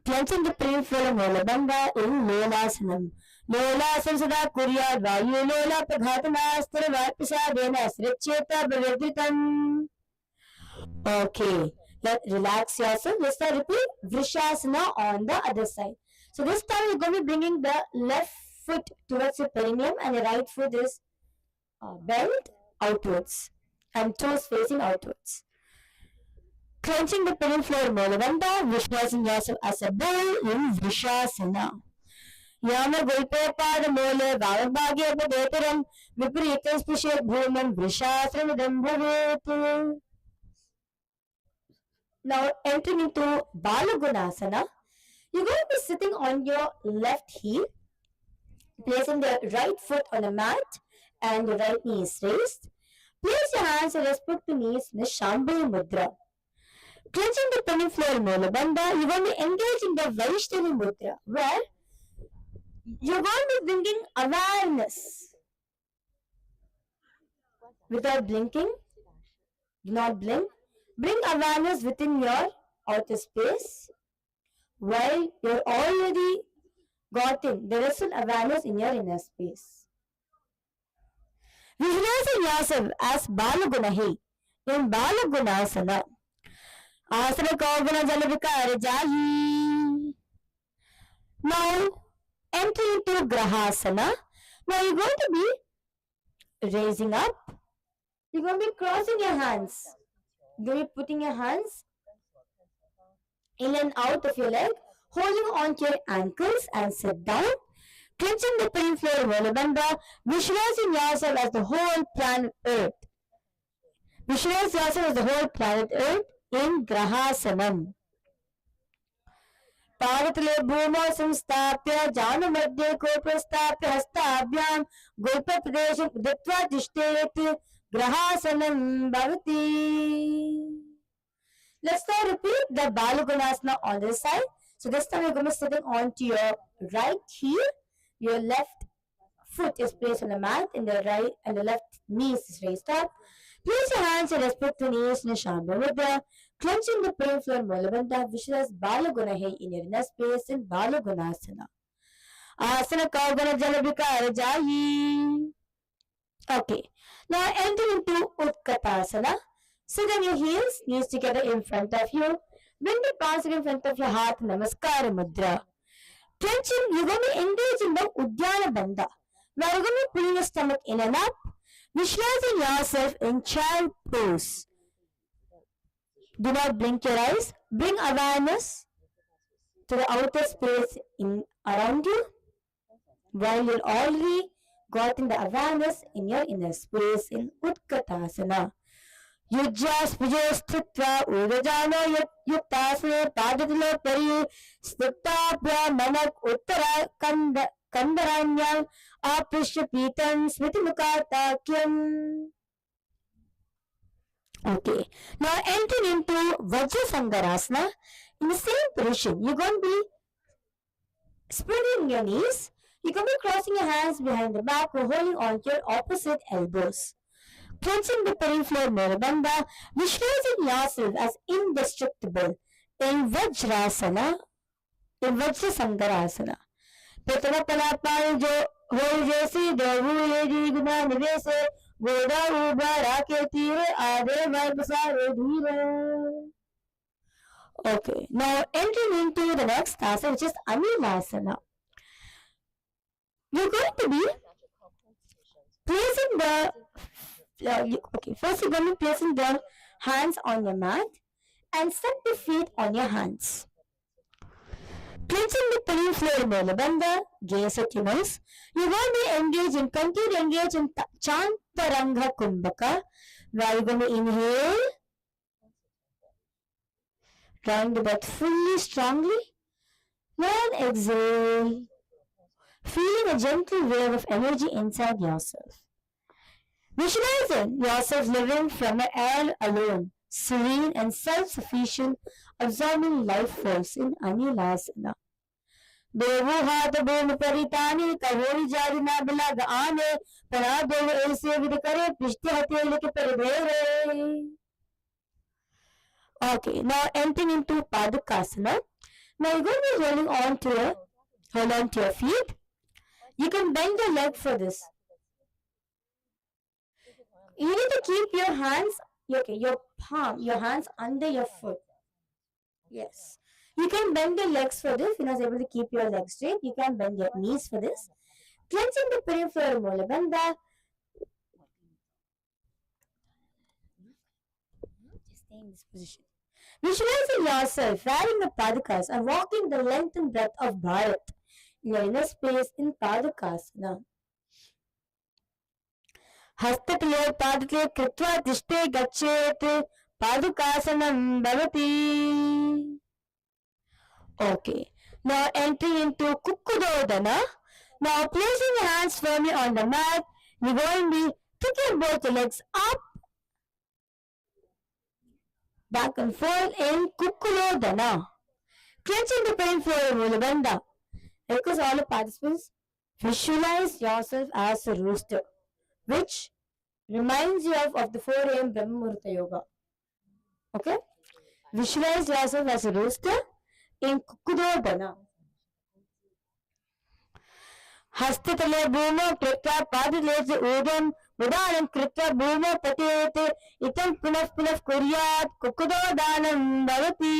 Speaker 1: Clenching the peripheral Molabandha in Lolasanam. Lolasam sada kuryad vayu lola paghatana varpisadena sricheta bhavedritam. Okay, relax yourself. Let's now repeat Vrishasana on the other side. So this time you're going to be bringing the left foot towards your perineum and the right foot is bent outwards and toes facing outwards. Clenching the pelvic floor Molavanta, visualizing yourself as a bull in Vrishasana. Yama Gulpapa the Mole, Valavagya Padeparam, Viparita Spishya Bhuman, Vrishasana Dambhavet. Now entering into Balagunasana, you're going to be sitting on your left heel, placing the right foot on the mat and the right knee is raised. Place your hands with respect to knees in the Shambhala Mudra. Clenching the pelvic floor Molabandha, you're going to be engaging the Vaishnava Mudra, where you're going to be bringing awareness. Without blinking, do not blink. Bring awareness within your outer space while you're already gotten the rest of awareness in your inner space. Visualizing yourself as Balagunahi in Balagunasana. Asana Kogana Jalavikara Jahi. Now enter into Grahasana. Now you're going to be raising up. You're going to be crossing your hands. You're going to be putting your hands in and out of your leg, holding on to your ankles and sit down. Clenching the pelvic floor Molabandha, visualizing yourself as the whole planet Earth. Visualize yourself as the whole planet Earth in Grahasanam. Padatale Bhuma Samstapya Janu Madhya Koprastapya Hastabhyam Gulpa Pradesham Uditva Tishtayat Grahasanam Bhavati. Let's now repeat the Balagunasana on this side. So this time you're going to be sitting onto your right heel. Your left foot is placed on the mat and the right and the left knee is raised up. Place your hands in respect to knees in the Shambhala Mudra. Clenching the pelvic floor Molabandha, visualize Balagunahi in your inner space in Balagunasana. Asana Kaugana Jalabhikara Jahi. Okay. Now enter into Utkatasana. Sit on your heels, knees together in front of you. Bring the palms in front of your heart, Namaskara Mudra. Clenching, you're going to engage in the Uddiyana Bandha, where you're going to be pulling your stomach in and up. Visualizing yourself in child pose. Do not blink your eyes. Bring awareness to the outer space around you, while you're already gotten the awareness in your inner space in Utkatasana. Yujjas Pujastritva Urajano Yuktasana Padatilo Peri Stiptapya Manak Uttara Kandaranyam Apishya Pitam Smitimukartakyam. Okay. Now entering into Vajrasangarasana. In the same position, you're going to be spreading your knees. You're going to be crossing your hands behind the back or holding on to your opposite elbows. Clenching the pelvic floor Molabandha, visualizing yourself as indestructible in Vajrasana, in Vajrasangarasana. Petana Palapani Jo Hojasi Devu Yedi Guna Nivese Goda Uba Rake Tire Ade Varbasare Dhira. Okay, now entering into the next asana, which is Anilasana. You're going to be placing the first you're going to be placing the hands on your mat and set the feet on your hands. Clenching the pelvic floor ಮೇಲೆ ಬಂದ gaze at your nose. You want to continue to engage in Chantaranga Kumbhaka, where you're going to inhale, drawing the breath fully, strongly, then exhale, feeling a gentle wave of energy inside yourself. Visualizing yourself living from the air alone, serene and self-sufficient, absorbing life force in Anilasana. देवो हाथ बोम परितानी कहोरी जारी ना बिलाग आने परा देव ऐसे with करे पृष्ठ हथेली के पर देरे. Okay, now entering into Padukasana. Now you're going to be hold on to your feet. You can bend your leg for this. You need to keep your hands, your hands under your foot. Yes. You can bend your legs for this. If you're not able to keep your legs straight, you can bend your knees for this. Clenching the peripheral molar banda. Just stay in this position. Visualizing yourself wearing the Padukas and walking the length and breadth of Bharat in your inner space in Padukasana. हस्तकले पादकले कृत्वा तिष्ठे गच्छेत् पादुकासनं भवति. Okay, now entering into Kukkudodana. Now placing your hands firmly on the mat, you're going to be taking both your legs up, back and forth in Kukkudodana. Clenching the pelvic floor Mulabandha. Because all the participants, visualize yourself as a rooster, which reminds you of the 4 a.m. Brahma Muhurta Yoga. Okay? Visualize yourself as a rooster in Kukkudodana. हस्ततले भूमौ कृत्वा पादलेषु ऊर्ध्वं उदानं कृत्वा भूमौ पतेत् इतं पुनः पुनः कुर्यात् कुक्कुटोदानं भवति.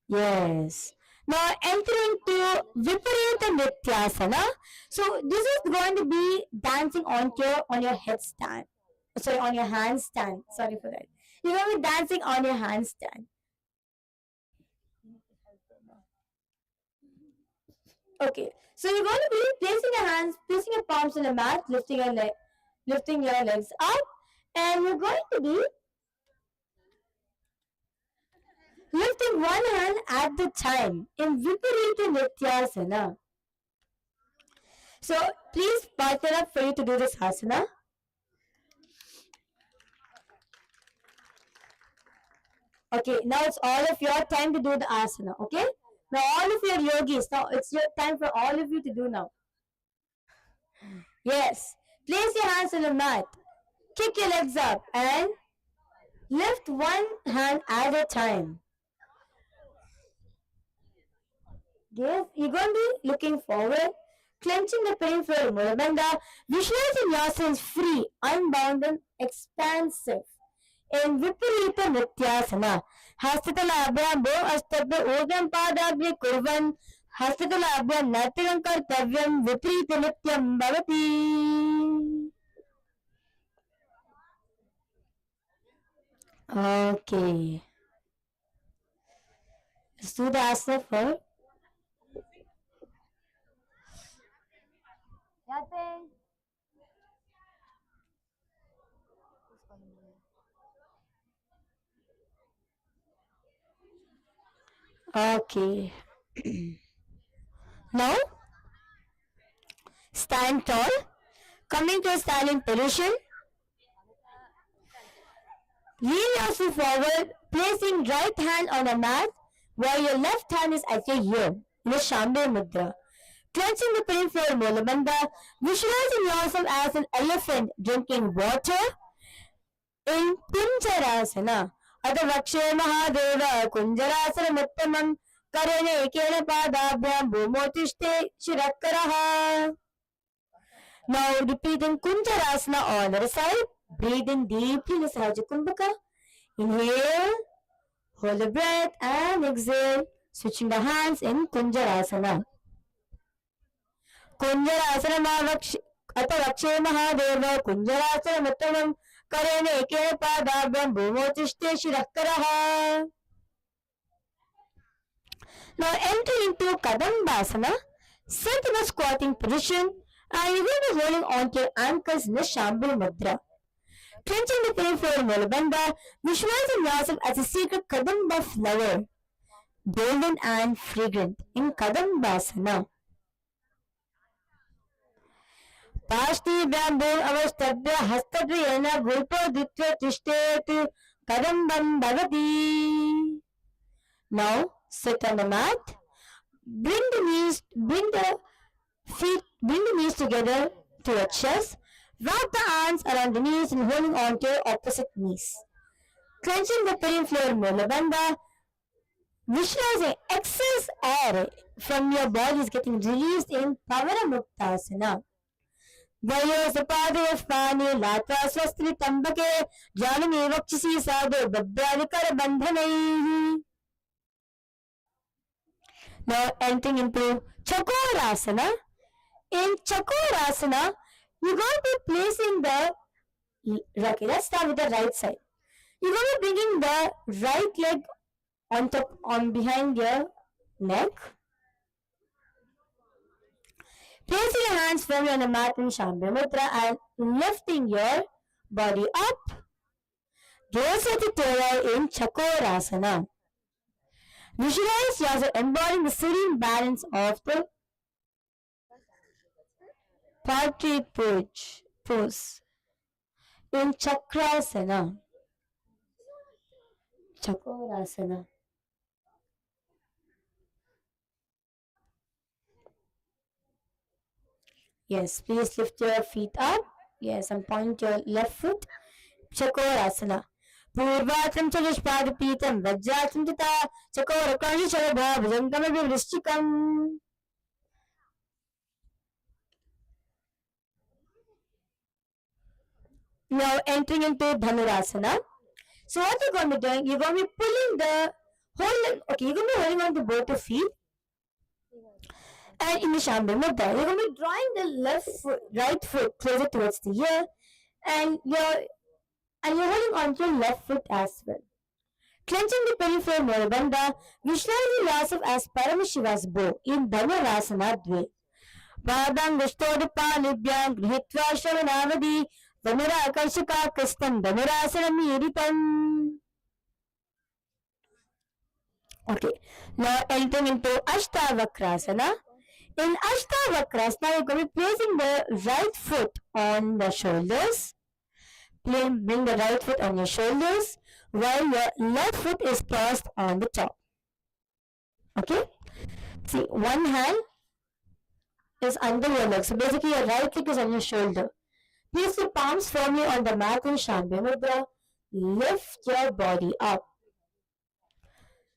Speaker 1: Yes. Now entering to Viparita Nityasana. So this is going to be dancing on your headstand. Sorry, on your handstand. Sorry for that. You're going to be dancing on your handstand. Okay, so you're going to be placing your palms on the mat, lifting your legs up, and you're going to be lifting one hand at the time in Viparita Nityasana. So please partner up for you to do this asana. Okay, now it's all of your time to do the asana. Okay, now all of your yogis, now it's your time for all of you to do now. Yes, place your hands on the mat, kick your legs up and lift one hand at a time. Yes, you're going to be looking forward, clenching the peripheral mulabandha, visualizing yourselves free, unbound and expansive. In Viparita Nityasana, Hastatalabhyam Bho Astabhya Urdhvam Padabhya Kurvan Hastatalabhyam Natyam Kartavyam Viparita Nityam Bhavati. Okay. Let's do the asana for
Speaker 2: Yate.
Speaker 1: Okay. Now, stand tall, coming to a standing position. Lean yourself forward, placing right hand on the mat while your left hand is at your ear in a Shambhu Mudra. Clenching the peripheral mulabandha, visualizing yourself as an elephant drinking water in Kunjarasana. Adavakshe Mahadeva Kunjarasana Karane Kena Padabhyam Bhumotishte Shirakaraha. Now repeating Kunjarasana on the other side. Breathe in deeply in the Sahaja Kumbhaka. Inhale Hold the breath and exhale, switching the hands in Kunjarasana. Kunjarasana Atavakshe Mahadeva Kunjarasana Mattanam Karene Ke Padabhyam Bhumotishte Shirakkaraha. Now enter into Kadambasana. Sit in a squatting position and you will be holding on to your ankles in the Shambhala Mudra. Clenching the peripheral Mulabandha, visualizing yourself as a secret Kadamba flower, golden and fragrant in Kadambasana. Pashti bamboo avastabhya hastadhyena gulpo ditya tishtet kadambam bhavati. Now sit on the mat. Bring the knees together to your chest. Wrap the arms around the knees and holding on to your opposite knees. Clenching the peripheral Mulabandha, visualizing excess air from your body is getting released in Paramashiva. Vayosapade Fani Lata Swastri Tambake Janani Vakshisi Sadhu Babdadikar Bandhanai. Now entering into Chakorasana. In Chakorasana, you're going to be placing the, okay, let's start with the right side. You're going to be bringing the right leg on behind your neck. Placing your hands firmly on the mat in Shambhala Mudra and lifting your body up. Gaze at the Torah in Chakorasana. Visualize yourself embodying the serene balance of the partridge pose in Chakrasana. Chakorasana. Yes, please lift your feet up. Yes, and point your left foot. Chakorasana. Purvatram Chadushpadapitam Vajratam Tata Chakorakanji Chalabha Bhajantam Vrishchikam. Now entering into Dhanurasana. So what you're going to be doing, you're going to be pulling the whole, okay, you're going to be holding on to both your feet. And in the Shambhala Mudra, you're going to be drawing the right foot closer towards the ear, and you're holding on to your left foot as well. Clenching the peripheral Mulabandha, visualizing yourself as Paramashiva's bow in Dhanurasana Dve. Padam Vishtodupalibhyam Grihitva Shravanavadi Dhanura Akarshaka Kristam Dhanurasana Miritam. Okay, now entering into Ashtavakrasana. In Ashtavakrasana, you're going to be placing the right foot on the shoulders. Bring the right foot on your shoulders while your left foot is crossed on the top. Okay? See, one hand is under your leg. So basically your right leg is on your shoulder. Place your palms firmly on the mat in Shambhala Mudra. Lift your body up.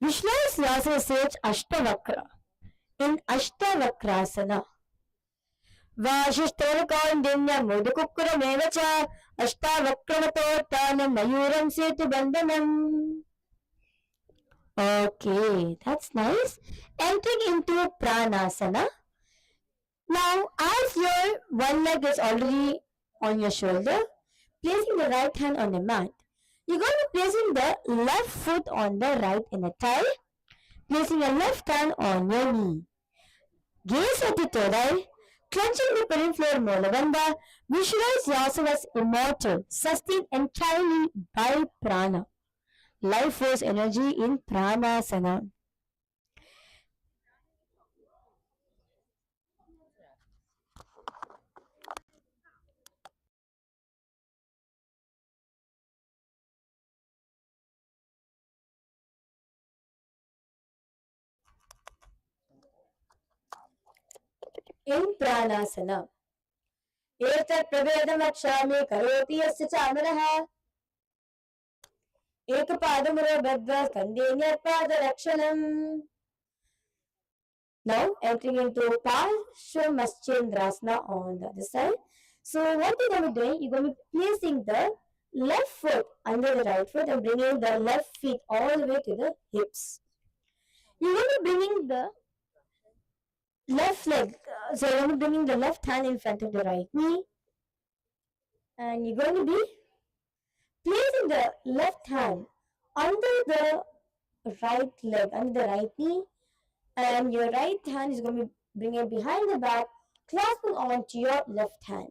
Speaker 1: Visualize yourself as such Ashtavakra. In Ashtavakrasana. Vashishtarakaudinya Mudukukura Mevacha Ashtavakramatortanam Mayuram Setu Bandhanam. Okay, that's nice. Entering into Pranasana. Now, as your one leg is already on your shoulder, placing the right hand on the mat. You're going to be placing the left foot on the right inner thigh, placing your left hand on your knee. Gaze at the third eye, clenching the peripheral Mulabandha, visualize yourself as immortal, sustained entirely by prana. Life force energy in Pranasana. In Pranasana. Etat prabedam akshami karoti yasya chamaraha. Ekapadamura badva kandenya padarakshanam. Now entering into Parshvamascendrasana on the other side. So what you're going to be doing, you're going to be placing the left foot under the right foot and bringing the left feet all the way to the hips. You're going to be bringing the left leg, so you're going to be bringing the left hand in front of the right knee, and you're going to be placing the left hand under the right leg, under the right knee, and your right hand is going to be bringing behind the back, clasping onto your left hand.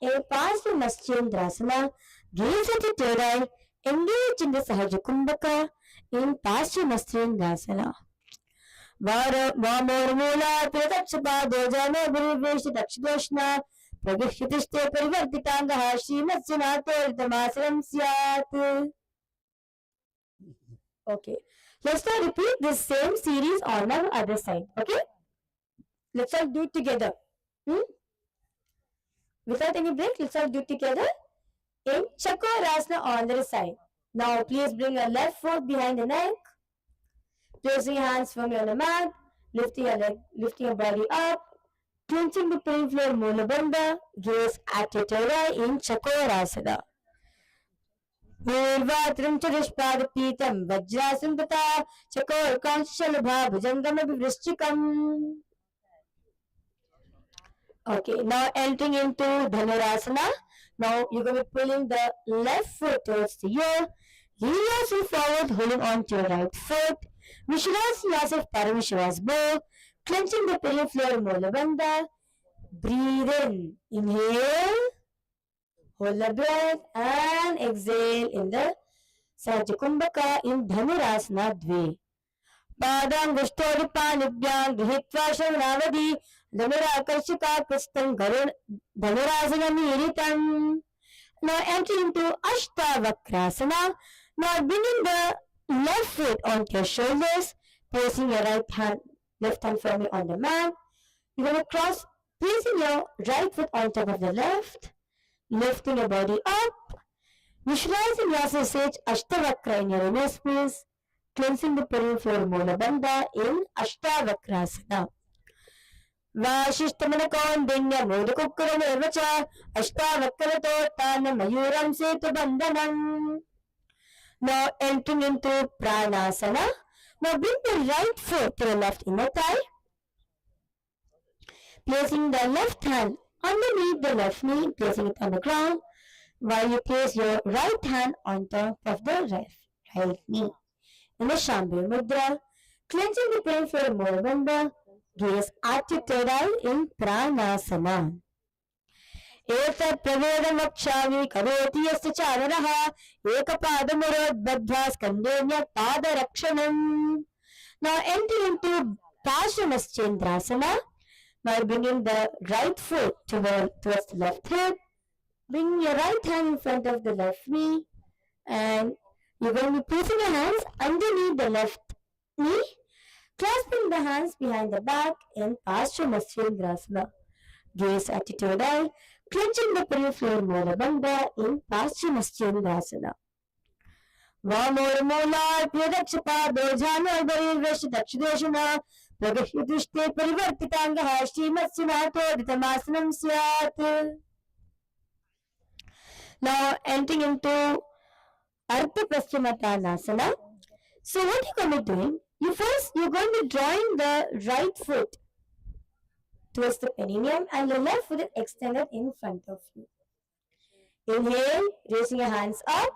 Speaker 1: A Paramashiva, gaze at the third eye, engage in the Sahaja Kumbhaka in Paramashiva. Vamormula, Piratachapa, Dojana, Burivish, Dakshidashna, Pragishtiste, Perivartitanga, Srimatsinato, Tamasaram Syat. Okay, let's now repeat this same series on our other side. Okay, let's all do it together. Without any break, let's all do it together in Chakrasana on the other side. Now, please bring your left foot behind the neck. Placing your hands firmly on the mat, lifting your body up, clenching the pelvic floor, Mula Bandha, gaze at your third eye in Chakrasana. Urvatram Charishpadapitam Vajrasan Tata Chakor Kanshalabha Bhujangam Vrishchikam. Okay, now entering into Dhanurasana. Now you're going to be pulling the left foot towards the ear. Lean yourself forward, holding on to your right foot. Visualize yourself Paramashiva's bow, clenching the pelvic floor, Mula Bandha. Breathe in. Inhale. Hold the breath and exhale in the Sahaja Kumbhaka in Dhanurasana Dve. Padam Gushtori Panibhyam Grihitva Shavnavadi Dhanurakarshika Kristam Dhanurasana Niritam. Now enter into Ashtavakrasana. Now bringing the left foot onto your shoulders, placing your left hand firmly on the mat. You're going to cross, placing your right foot on top of the left, lifting your body up, visualizing yourself sage Ashtavakra in your inner space, cleansing the pelvic floor, Mula Bandha in Ashtavakrasana. Vashistamana Dinya Modakukura Nevacha Ashtavakrato Tana Mayuram Setu Bandhanam. Now entering into Pranasana. Now bring the right foot to the left inner thigh, placing the left hand underneath the left knee, placing it on the ground, while you place your right hand on top of the right knee. In the Shambhu Mudra, clenching the pelvic floor, Mula Bandha, gaze at your third eye in Pranasana. Etat pravedam vakshami karoti yasya chararaha ekapadamurod skandenya pada rakshanam. Now enter into Paramashiva. By bringing the right foot towards the left hip, bring your right hand in front of the left knee, and you're going to be placing your hands underneath the left knee, clasping the hands behind the back in Paramashiva. Gaze at your third eye, clenching the pelvic floor, Mula Bandha in Paramashiva. Vamormula Pyadakshapa Dojana Barivish Dakshideshana Pragashtiste Perivartitanga Srimatsinato Ditamasanam Syat. Now entering into Ardha Paschimottanasana. So what you're going to be doing, you're going to be drawing the right foot towards the perineum and the left foot is extended in front of you. Inhale, raising your hands up.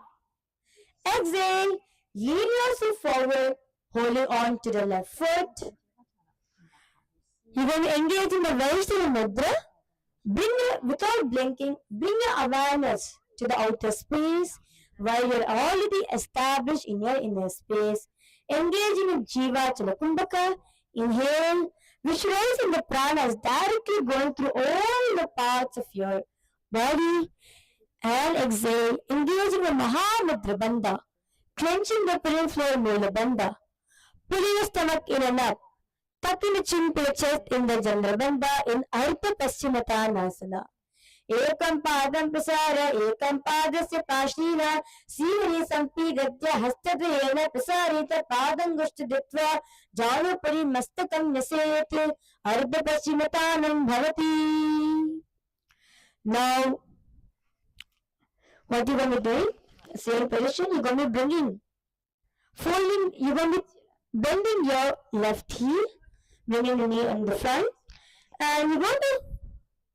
Speaker 1: Exhale, lean yourself forward, holding on to the left foot. You're going to engage in the Vaishnava Mudra. Without blinking, bring your awareness to the outer space while you're already established in your inner space. Engaging in Jiva Chalakumbhaka. Inhale, visualizing the pranas directly going through all the parts of your body. And exhale, engaging the Mahamudra Bandha, clenching the pelvic floor, Mula Bandha, pulling the stomach in and up, tucking the chin to the chest in the Chandra Bandha in Ardha Paschimottanasana. Ekam padam prasara, ekam padasya pashlina, sivani sampidatya hastadvayena prasarita padam gushtaditva, janupari mastakam naset, Ardha Paschimottanam bhavati. Now, what you going to do? Same position, you're going to be bringing, folding, you're going to be bending your left heel, bringing the knee on the front, and you're going to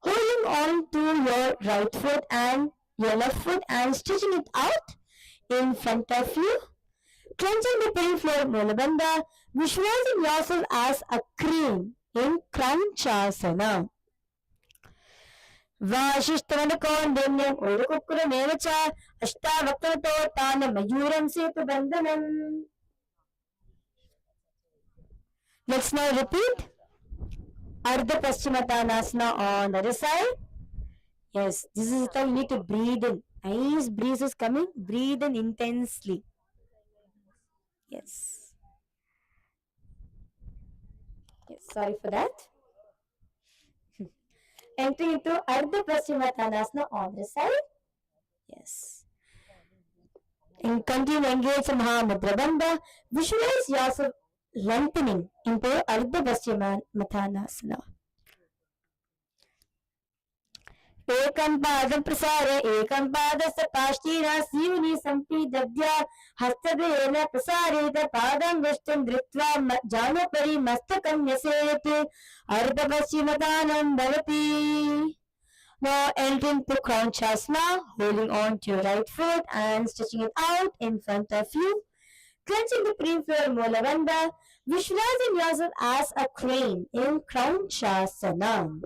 Speaker 1: holding on to your right foot and your left foot and stretching it out in front of you. Clenching the pelvic floor, Mulabandha, visualizing yourself as a crane in Kranchasana. Vashishtavanakondinyam Urukukurameva Ashtavaktato Tana Mayuram Setubandhanam. Let's now repeat. Ardha Paschimottanasana on the other side. Yes, this is the time you need to breathe in. Nice breeze is coming. Breathe in intensely. Yes. Yes, sorry for that. Entering into Ardha Paschimottanasana on the side. Yes. And continue to engage in Mahamudra Bandha. Visualize yourself lengthening into Ardha Paschimottanasana. एकं पादं प्रसार्य एकं पादस्य पार्श्वेन सीवनि सम्पीड्य हस्तद्वयेन प्रसारयित पादाङ्गुष्ठं धृत्वा जानुपरि मस्तकं न्यसेत् अर्धपश्चिमदानं भवति. Now entering to Kranchasana, holding on to your right foot and stretching it out in front of you. Clenching the pre-floor Mulabandha, visualizing yourself as a crane in Kranchasana.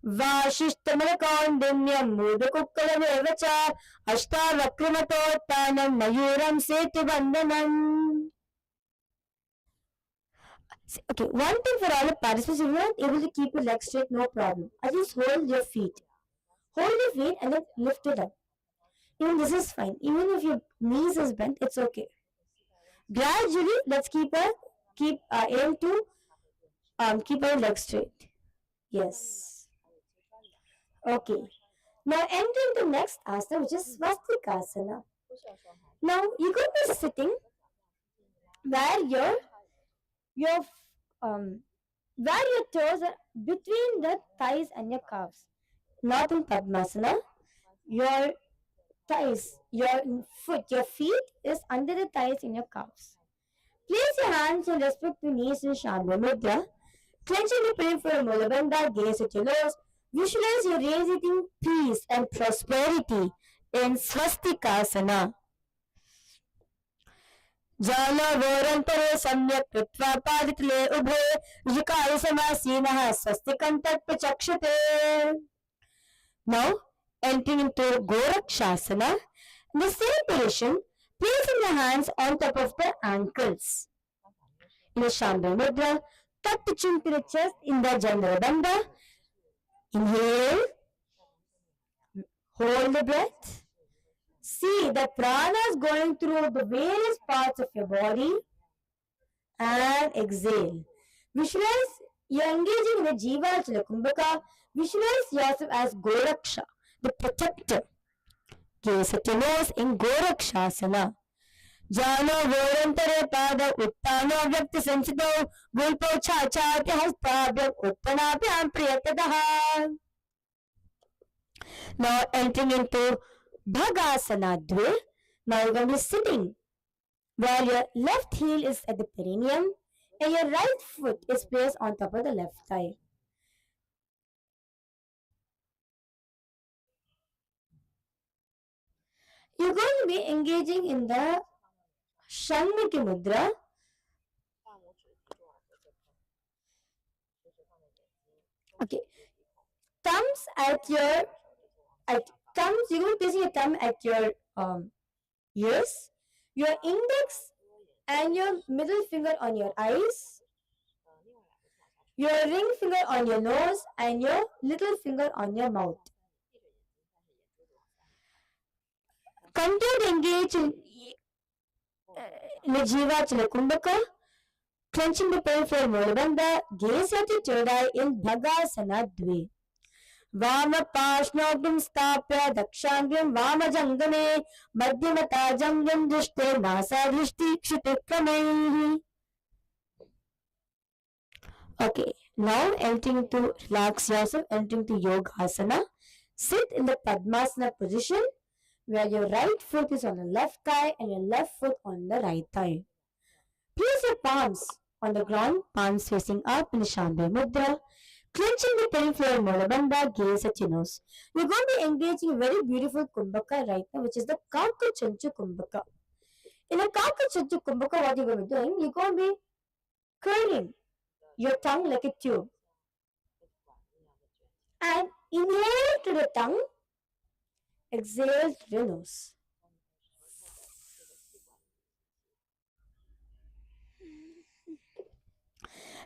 Speaker 1: Vashishthamanakondinyam Mudakukkalameva cha Ashtavakramatotthanam Mayuram Setubandhanam. Okay, one thing for all the participants, if you are not able to keep your legs straight, no problem. I just hold your feet. Hold your feet and then lift it up. Even this is fine. Even if your knees is bent, it's okay. Gradually, let's aim to keep our legs straight. Yes. Okay. Now entering the next asana, which is Swastikasana. Now you're going to be sitting where your toes are between the thighs and your calves. Not in Padmasana. Your thighs, your feet is under the thighs in your calves. Place your hands in respect to knees in Shambhu Mudra. Clenching the peripheral Mulabandha, gaze at your nose. Visualize your radiating peace and prosperity in Swastikasana. Jala vorantare samyak kritva paditile ubhe yukaya samasinah swastikan tatpachakshate. Now, entering into Gorakshasana, in the same position, placing the hands on top of the ankles. In the Shambhu Mudra, tuck the chin to the chest in the Jandara Bandha. Inhale, hold the breath. See the pranas going through the various parts of your body and exhale. Visualize you're engaging in the Jivachala Kumbhaka. Visualize yourself as Goraksha, the protector. Gaze at your nose in Gorakshasana. Jano vorantare pada uttano vyakti sanchito gulpo chachati hastabhyam uttanabhyam priyatadaha. Now entering into Bhagasana Dve. Now you're going to be sitting where your left heel is at the perineum and your right foot is placed on top of the left thigh. You're going to be engaging in the Shanmukhi Mudra. Okay. Thumbs at your thumbs, you're going to place your thumb at your ears, your index and your middle finger on your eyes, your ring finger on your nose and your little finger on your mouth. Continue to engage in Jivachala Kumbhaka, clenching the peripheral Mulabandha, gaze at your third eye in Bhagasana Dve. Vama Pashnogam Stapya Dakshangyam Vama Jangame Madhyamata Jangam Drishte Nasa Drishti Kshitikramaihi. Okay, now entering to relax yourself, entering to Yogasana. Sit in the Padmasana position. where your right foot is on the left thigh and your left foot on the right thigh. Place your palms on the ground, palms facing up in the Shambhavi Mudra. Clenching the pelvic floor, Mulabandha, gaze at your nose. You're going to be engaging a very beautiful Kumbhaka right now, which is the Kauka Chanchu Kumbhaka. In a Kauka Chanchu Kumbhaka, what you're going to be doing, you're going to be curling your tongue like a tube. And inhale to the tongue, exhale to the nose.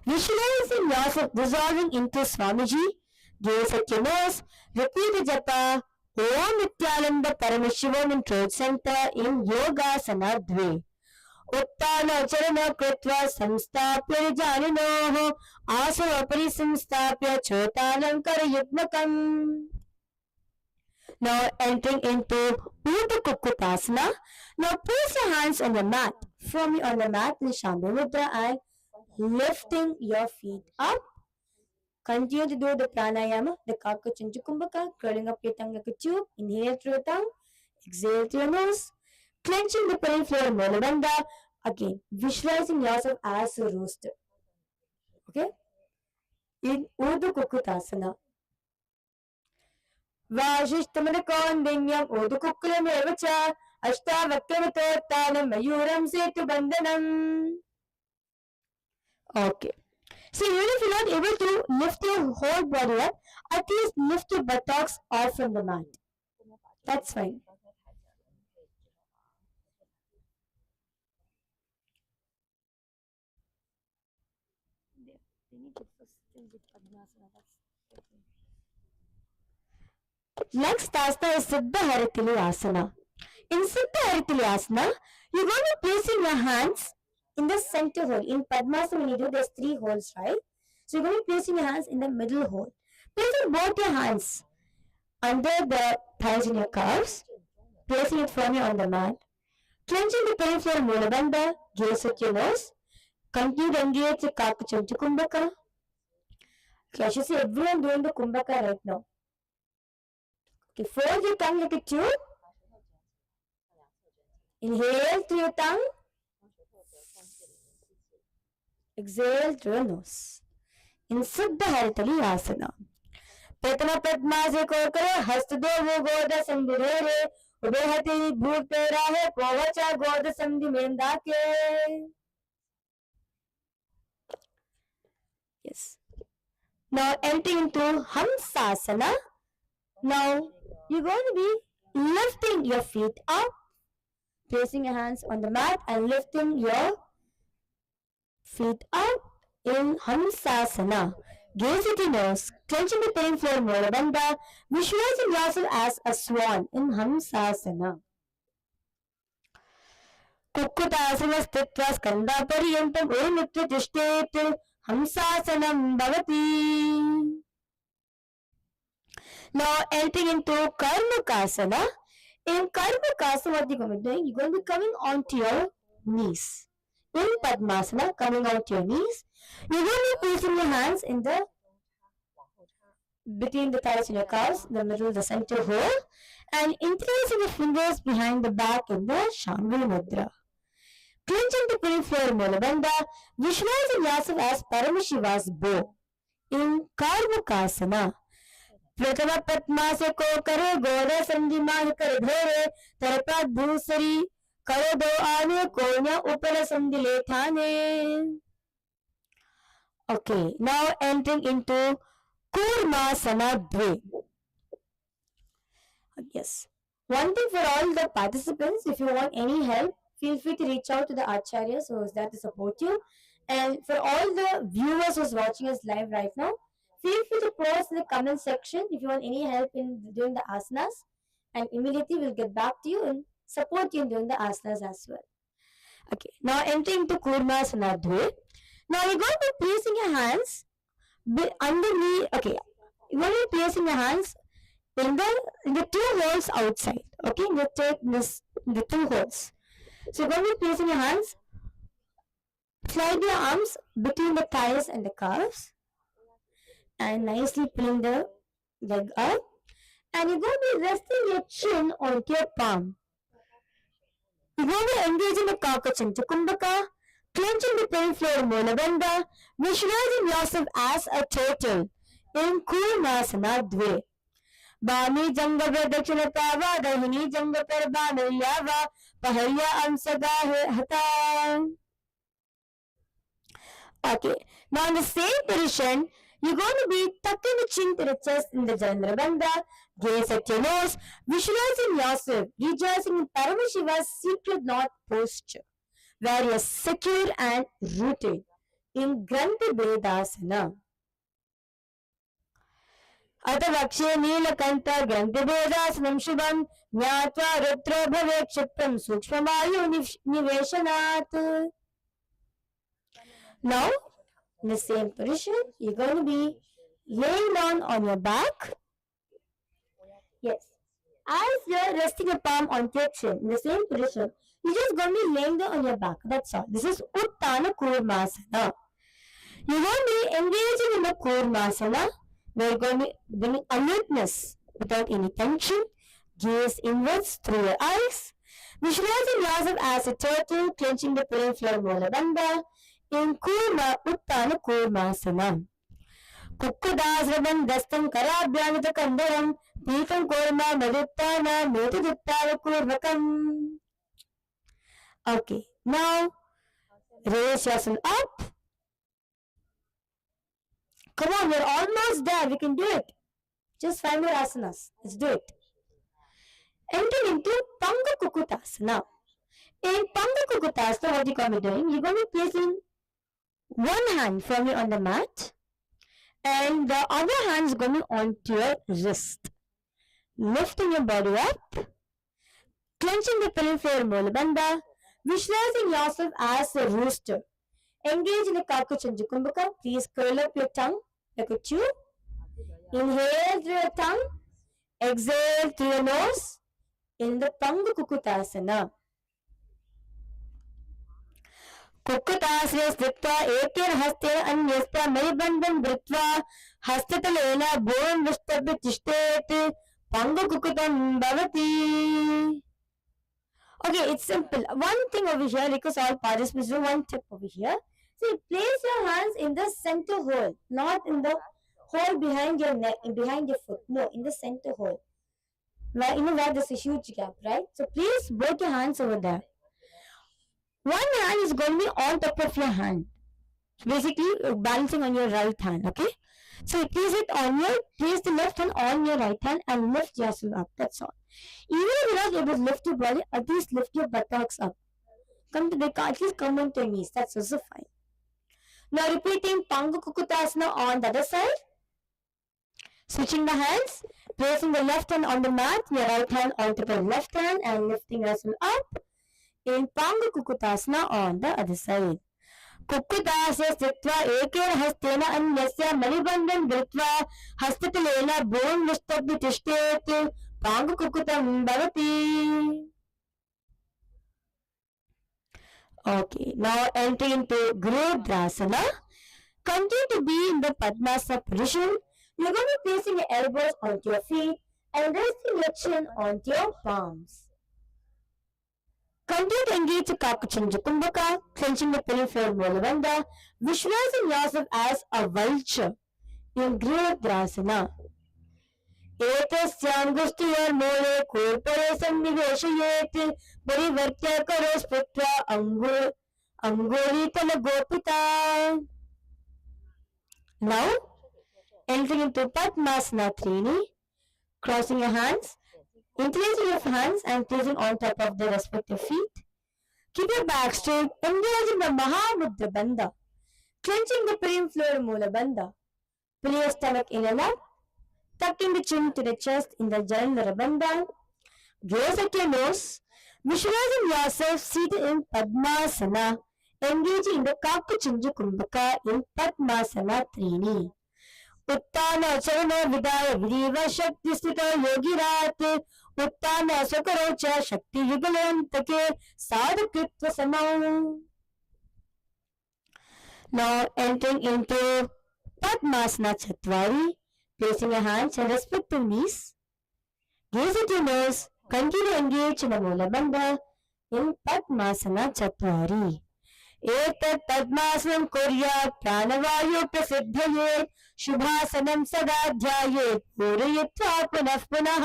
Speaker 1: Visualizing yourself dissolving into Swamiji, gaze at your nose, repeat the japa, Om Nithyananda Paramashiva in throat center in Yogasana Dve. Uttana Charana Kritva Samstapya Janinoho Asana Parisamstapya Chotanam Karayutmakam. Now entering into Urdhva Kukutasana. Now place your hands on the mat. Firmly on the mat in Shambhavi Mudra and lifting your feet up. Continue to do the pranayama, the Kauka Chanchu Kumbhaka, curling up your tongue like a tube. Inhale through your tongue, exhale through your nose, clenching the pelvic floor, Mulabandha. Again, visualizing yourself as a rooster. Okay? In Urdhva Kukutasana. Vashishtamanakondinyam Urdhva Kukulameva Ashtavakyavatottanam Mayuram Setu Bandhanam. Okay. So even if you're not able to lift your whole body up, at least lift your buttocks off from the mat. That's fine. Next asana is Siddha Haritili Asana. In Siddha Haritili Asana, you're going to be placing your hands in the center hole. In Padmasana, when you do, there's 3 holes, right? So you're going to be placing your hands in the middle hole. Placing both your hands under the thighs in your calves, placing it firmly on the mat. Clenching the pelvic floor, Mulabandha, gaze at your nose. Continue to engage the Kauka Chanchu Kumbhaka. Okay, I should say everyone doing the Kumbhaka right now. Okay, fold your tongue like a tube. Inhale through your tongue. Exhale through your nose. In Siddha Haritali Asana. Pratama Padma ko kare Hastadevo Goda Sandhire Ubehati Bhuterahe Povacha Goda Sandhi Mendake. Yes. Now entering into Hamsasana. Now you're going to be lifting your feet up, placing your hands on the mat and lifting your feet up in Hamsasana. Gaze at your nose, clenching the pelvic floor, Mulabandha, visualizing yourself as a swan in Hamsasana. Kukutasana Stitva Skanda Pariyantam Urumitra Tishtet Hamsasanam Bhavati. Now entering into Karmakasana. In Karmakasana, what you're going to be doing, you're going to be coming onto your knees. In Padmasana, coming onto your knees, you're going to be placing your hands in the between the thighs and your calves, the middle, the center hole, and interlacing the fingers behind the back in the Shambhavi Mudra. Clenching the pelvic floor, Mulabandha, visualizing yourself as Paramashiva's bow. In Karmakasana, प्रथम पद्मा से को करे गोरा संधि माह कर धरे तरपा दूसरी करे दो आने कोन्या ऊपर संधि ले थाने. Okay, now entering into Kurmasana Dve. Yes. One thing for all the participants, if you want any help, feel free to reach out to the Acharyas who is there to support you. And for all the viewers who's watching us live right now, feel free to post in the comment section if you want any help in doing the asanas, and immediately we'll get back to you and support you in doing the asanas as well. Okay, now entering into Kurmasana Dve. Now you're going to be placing your hands underneath. Okay, you're going to be placing your hands in the 2 holes outside. Okay, you take the 2 holes. So you're going to be placing your hands, slide your arms between the thighs and the calves, and nicely pulling the leg up And you're going to be resting your chin onto your palm. You're going to engage in the Kakachincha Kumbhaka, clenching the pelvic floor Mula Bandha, visualizing yourself as a turtle in Kurmasana Dve. Bami Janga Pradakshilata Dahini Janga Parbanayava Paharya Amsada Hata. Okay, now in the same position, you're going to be tucking the chin to the chest in the Jalandhara Bandha, gaze at your nose, visualizing yourself, rejoicing in Paramashiva's secret knot posture, where you're secure and rooted in Granthi Vedasana. अतवक्षे Neelkanth ग्रंथिभेदासनं शुभं ज्ञात्वा रुद्रो भवे क्षिप्रं सूक्ष्मवायु निवेशनात्. Now, in the same position, you're going to be laying down on your back. Yes. As you're resting your palm on your chin, in the same position, you're just going to be laying down on your back. That's all. This is Uttana Kurmasana. You're going to be engaging in the Kurmasana. We're going to be bringing alertness without any tension. Gaze inwards through your eyes. Visualizing yourself as a turtle, clenching the pelvic floor Mula Bandha in Kurma Uttana Kurmasana. Kukkudasrabam dastam karabhyanita kandaram Peetam Kurma Maduttana Metaduttana Kurvakam. Okay, now raise yourself up. Come on, we're almost there. We can do it. Just 5 more asanas. Let's do it. Enter into Panga Kukutasana. In Panga Kukutasana, what you're going to be doing, you're going to be placing one hand firmly on the mat and the other hand is going to be onto your wrist. Lifting your body up, clenching the pelvic floor Mula Bandha, visualizing yourself as a rooster. Engage in the Kakuchinja Kumbhaka. Please curl up your tongue like a tube. Inhale through your tongue. Exhale through your nose in the Panga Kukutasana. Kukutasana sthittva eker hasteන अन्यस्य मणिबन्धं धृत्वा हस्ततलेन भुवं विष्टभ्य तिष्ठेत् Panga Kukutam bhavati. Okay, it's simple. One thing over here, because all participants do one tip over here. See, place your hands in the center hole, not in the hole behind your neck, behind your foot. No, in the center hole. Where, where there's a huge gap, right? So place both your hands over there. One hand is going to be on top of your hand. Basically, balancing on your right hand, okay? So place the left hand on your right hand and lift yourself up. That's all. Even if you're not able to lift your body, at least lift your buttocks up. At least come on to your knees. That's also fine. Now repeating Panga Kukutasana on the other side. Switching the hands. Placing the left hand on the mat, your right hand on top of the left hand and lifting yourself up. In Panga Kukutasana on the other side. Kukkudasya sthittva eker hasteन अन्यस्य मणिबन्धं धृत्वा हस्ततलेन भुवं विष्टभ्य तिष्ठेत् Panga Kukutam bhavati. Okay, now entering into Gurudasana. Continue to be in the Padmasana position. You're going to be placing your elbows onto your feet and resting your chin onto your palms. Continue to engage the Kakuchinja Kumbhaka, clenching the pelvic floor Mula Bandha, visualizing yourself as a vulture in Gurudasana. एतस्यांगुष्ठियोर् मूले कूर्परे सन्निवेशयेत् परिवर्त्य करो स्पृष्ट्वा अंगुलीतल गोपिता. Now, entering into Padmasana Trini, crossing your hands, interlacing your hands and placing on top of the respective feet. Keep your back straight, engaging the Mahamudra Bandha, clenching the pelvic floor Mula Bandha. Pull your stomach in and up. Tucking the chin to the chest in the Jalandhara Bandha. Gaze at your nose. Visualizing yourself seated in Padmasana. Engaging in the Kakuchinja Kumbhaka in Padmasana Trini. Uttana Charana Vidaya Vidiva Shakti Sthita Yogirat. Uttana Sakarocha Shakti Yugalantake Sadhakritva Samam. Now entering into Padmasana Chatwari. Placing your hands on respective knees. Gaze at your nose. Continue to engage in the Mula Bandha in Padmasana Chatvari. एतत् पद्मासनं कुर्यात् प्राणवायु प्रसिद्धयेत् शुभासनं सदा ध्यायेत् पूरयित्वा पुनः पुनः.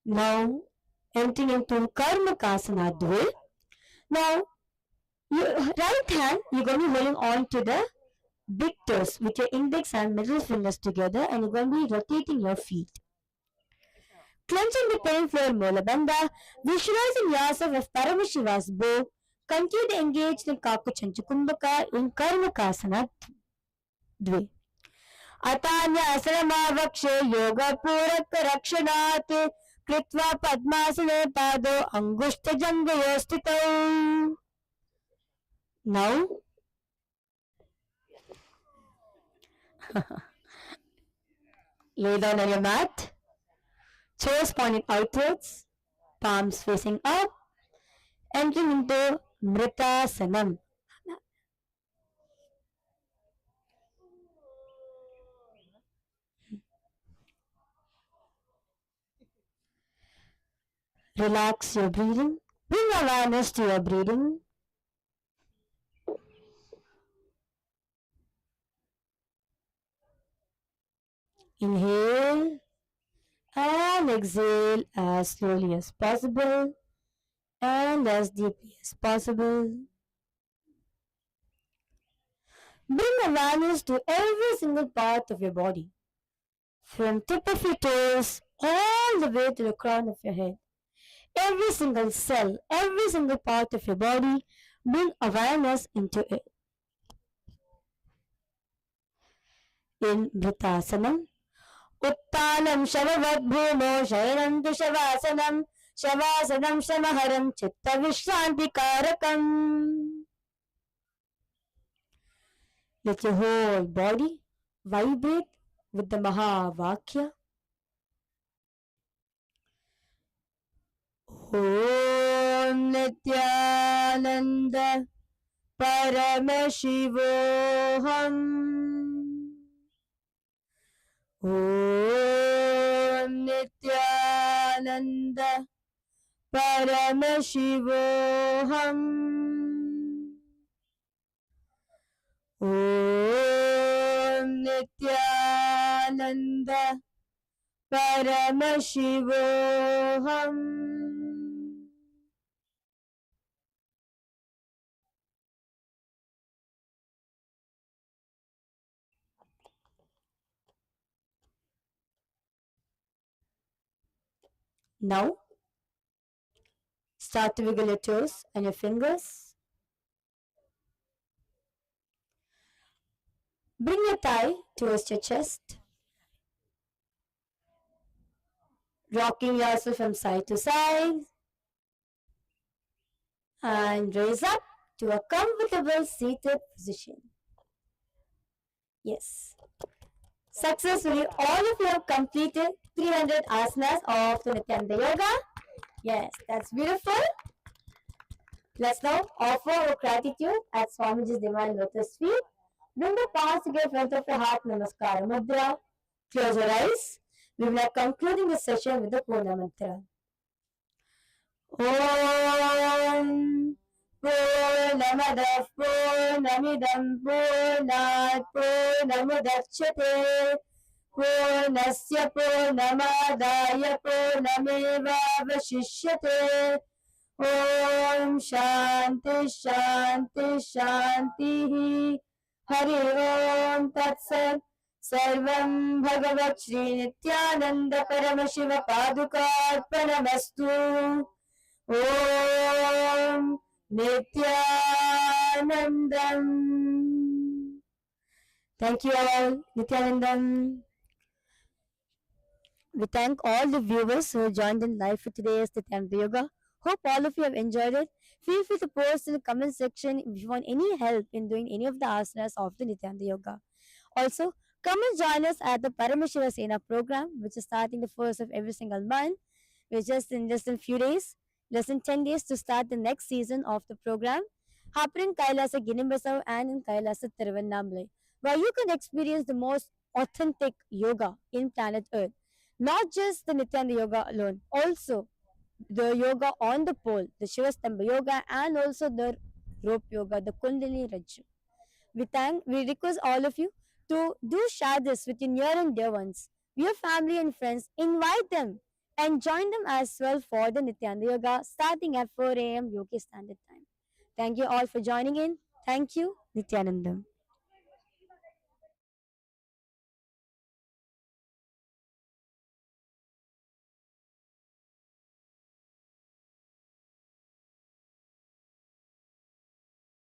Speaker 1: Now entering into Karmakasana Dve. Now your right hand you're going to be holding on to the big toes with your index and middle fingers together, and you're going to be rotating your feet. Clenching the pelvic floor Molabandha, visualizing yourself as Paramashiva's bow. Continue to engage in Kakuchanchukumbhaka in Karmakasana Dve. Atanyasramavakshe yoga puraka rakshanat kritva padmasane pado angushta jangayostito. Now, lay down on your mat, toes pointing outwards, palms facing up, entering into Mritasanam. Relax your breathing. Bring awareness to your breathing. Inhale and exhale as slowly as possible and as deeply as possible. Bring awareness to every single part of your body, from tip of your toes all the way to the crown of your head. Every single cell, every single part of your body, bring awareness into it. In Vrittasanam, Uttanam Shavavat Bhumo Shayanantu Shavasanam Shavasanam Shamaharam Chitta Vishranti Karakam. Let your whole body vibrate with the Mahavakya. Om Nithyananda Paramashivoham. Om Nithyananda Paramashivoham. Om Nithyananda Paramashivoham. Now, start to wiggle your toes and your fingers. Bring your thigh towards your chest. Rocking yourself from side to side. And raise up to a comfortable seated position. Yes. Successfully, all of you have completed 300 asanas of the Nithyananda Yoga. Yes, that's beautiful. Let's now offer our gratitude at Swamiji's Divine Lotus feet. Bring the palms together in front of your heart, Namaskara Mudra. Close your eyes. We will now concluding the session with the Purna Mantra. Om Purnamadah Purnamidam Purnat Purnamudachyate Purnasya Purnamadaya Purnamevavashishyate. Om Shanti Shanti Shanti. Hari Om Tat Sat. Sarvam Bhagavat Shri Nithyananda Paramashiva Padukarpanamastu. Om Nithyanandam. Thank you all. Nithyanandam. We thank all the viewers who joined in live for today's Nithyananda Yoga. Hope all of you have enjoyed it. Feel free to post in the comment section if you want any help in doing any of the asanas of the Nithyananda Yoga. Also, come and join us at the Paramashiva Sena program, which is starting the first of every single month. We're just in a few days, less than 10 days to start the next season of the program, happening in KAILASA Ginimbasav and in KAILASA Tiruvannamai, where you can experience the most authentic yoga in planet Earth.
Speaker 2: Not just the Nithyananda Yoga alone, also the yoga on the pole, the Shivastamba Yoga, and also the rope yoga, the Kundalini Raju. We request all of you to do share this with your near and dear ones, your family and friends. Invite them and join them as well for the Nithyananda Yoga starting at 4 a.m. UK Standard Time. Thank you all for joining in. Thank you, Nithyanandam.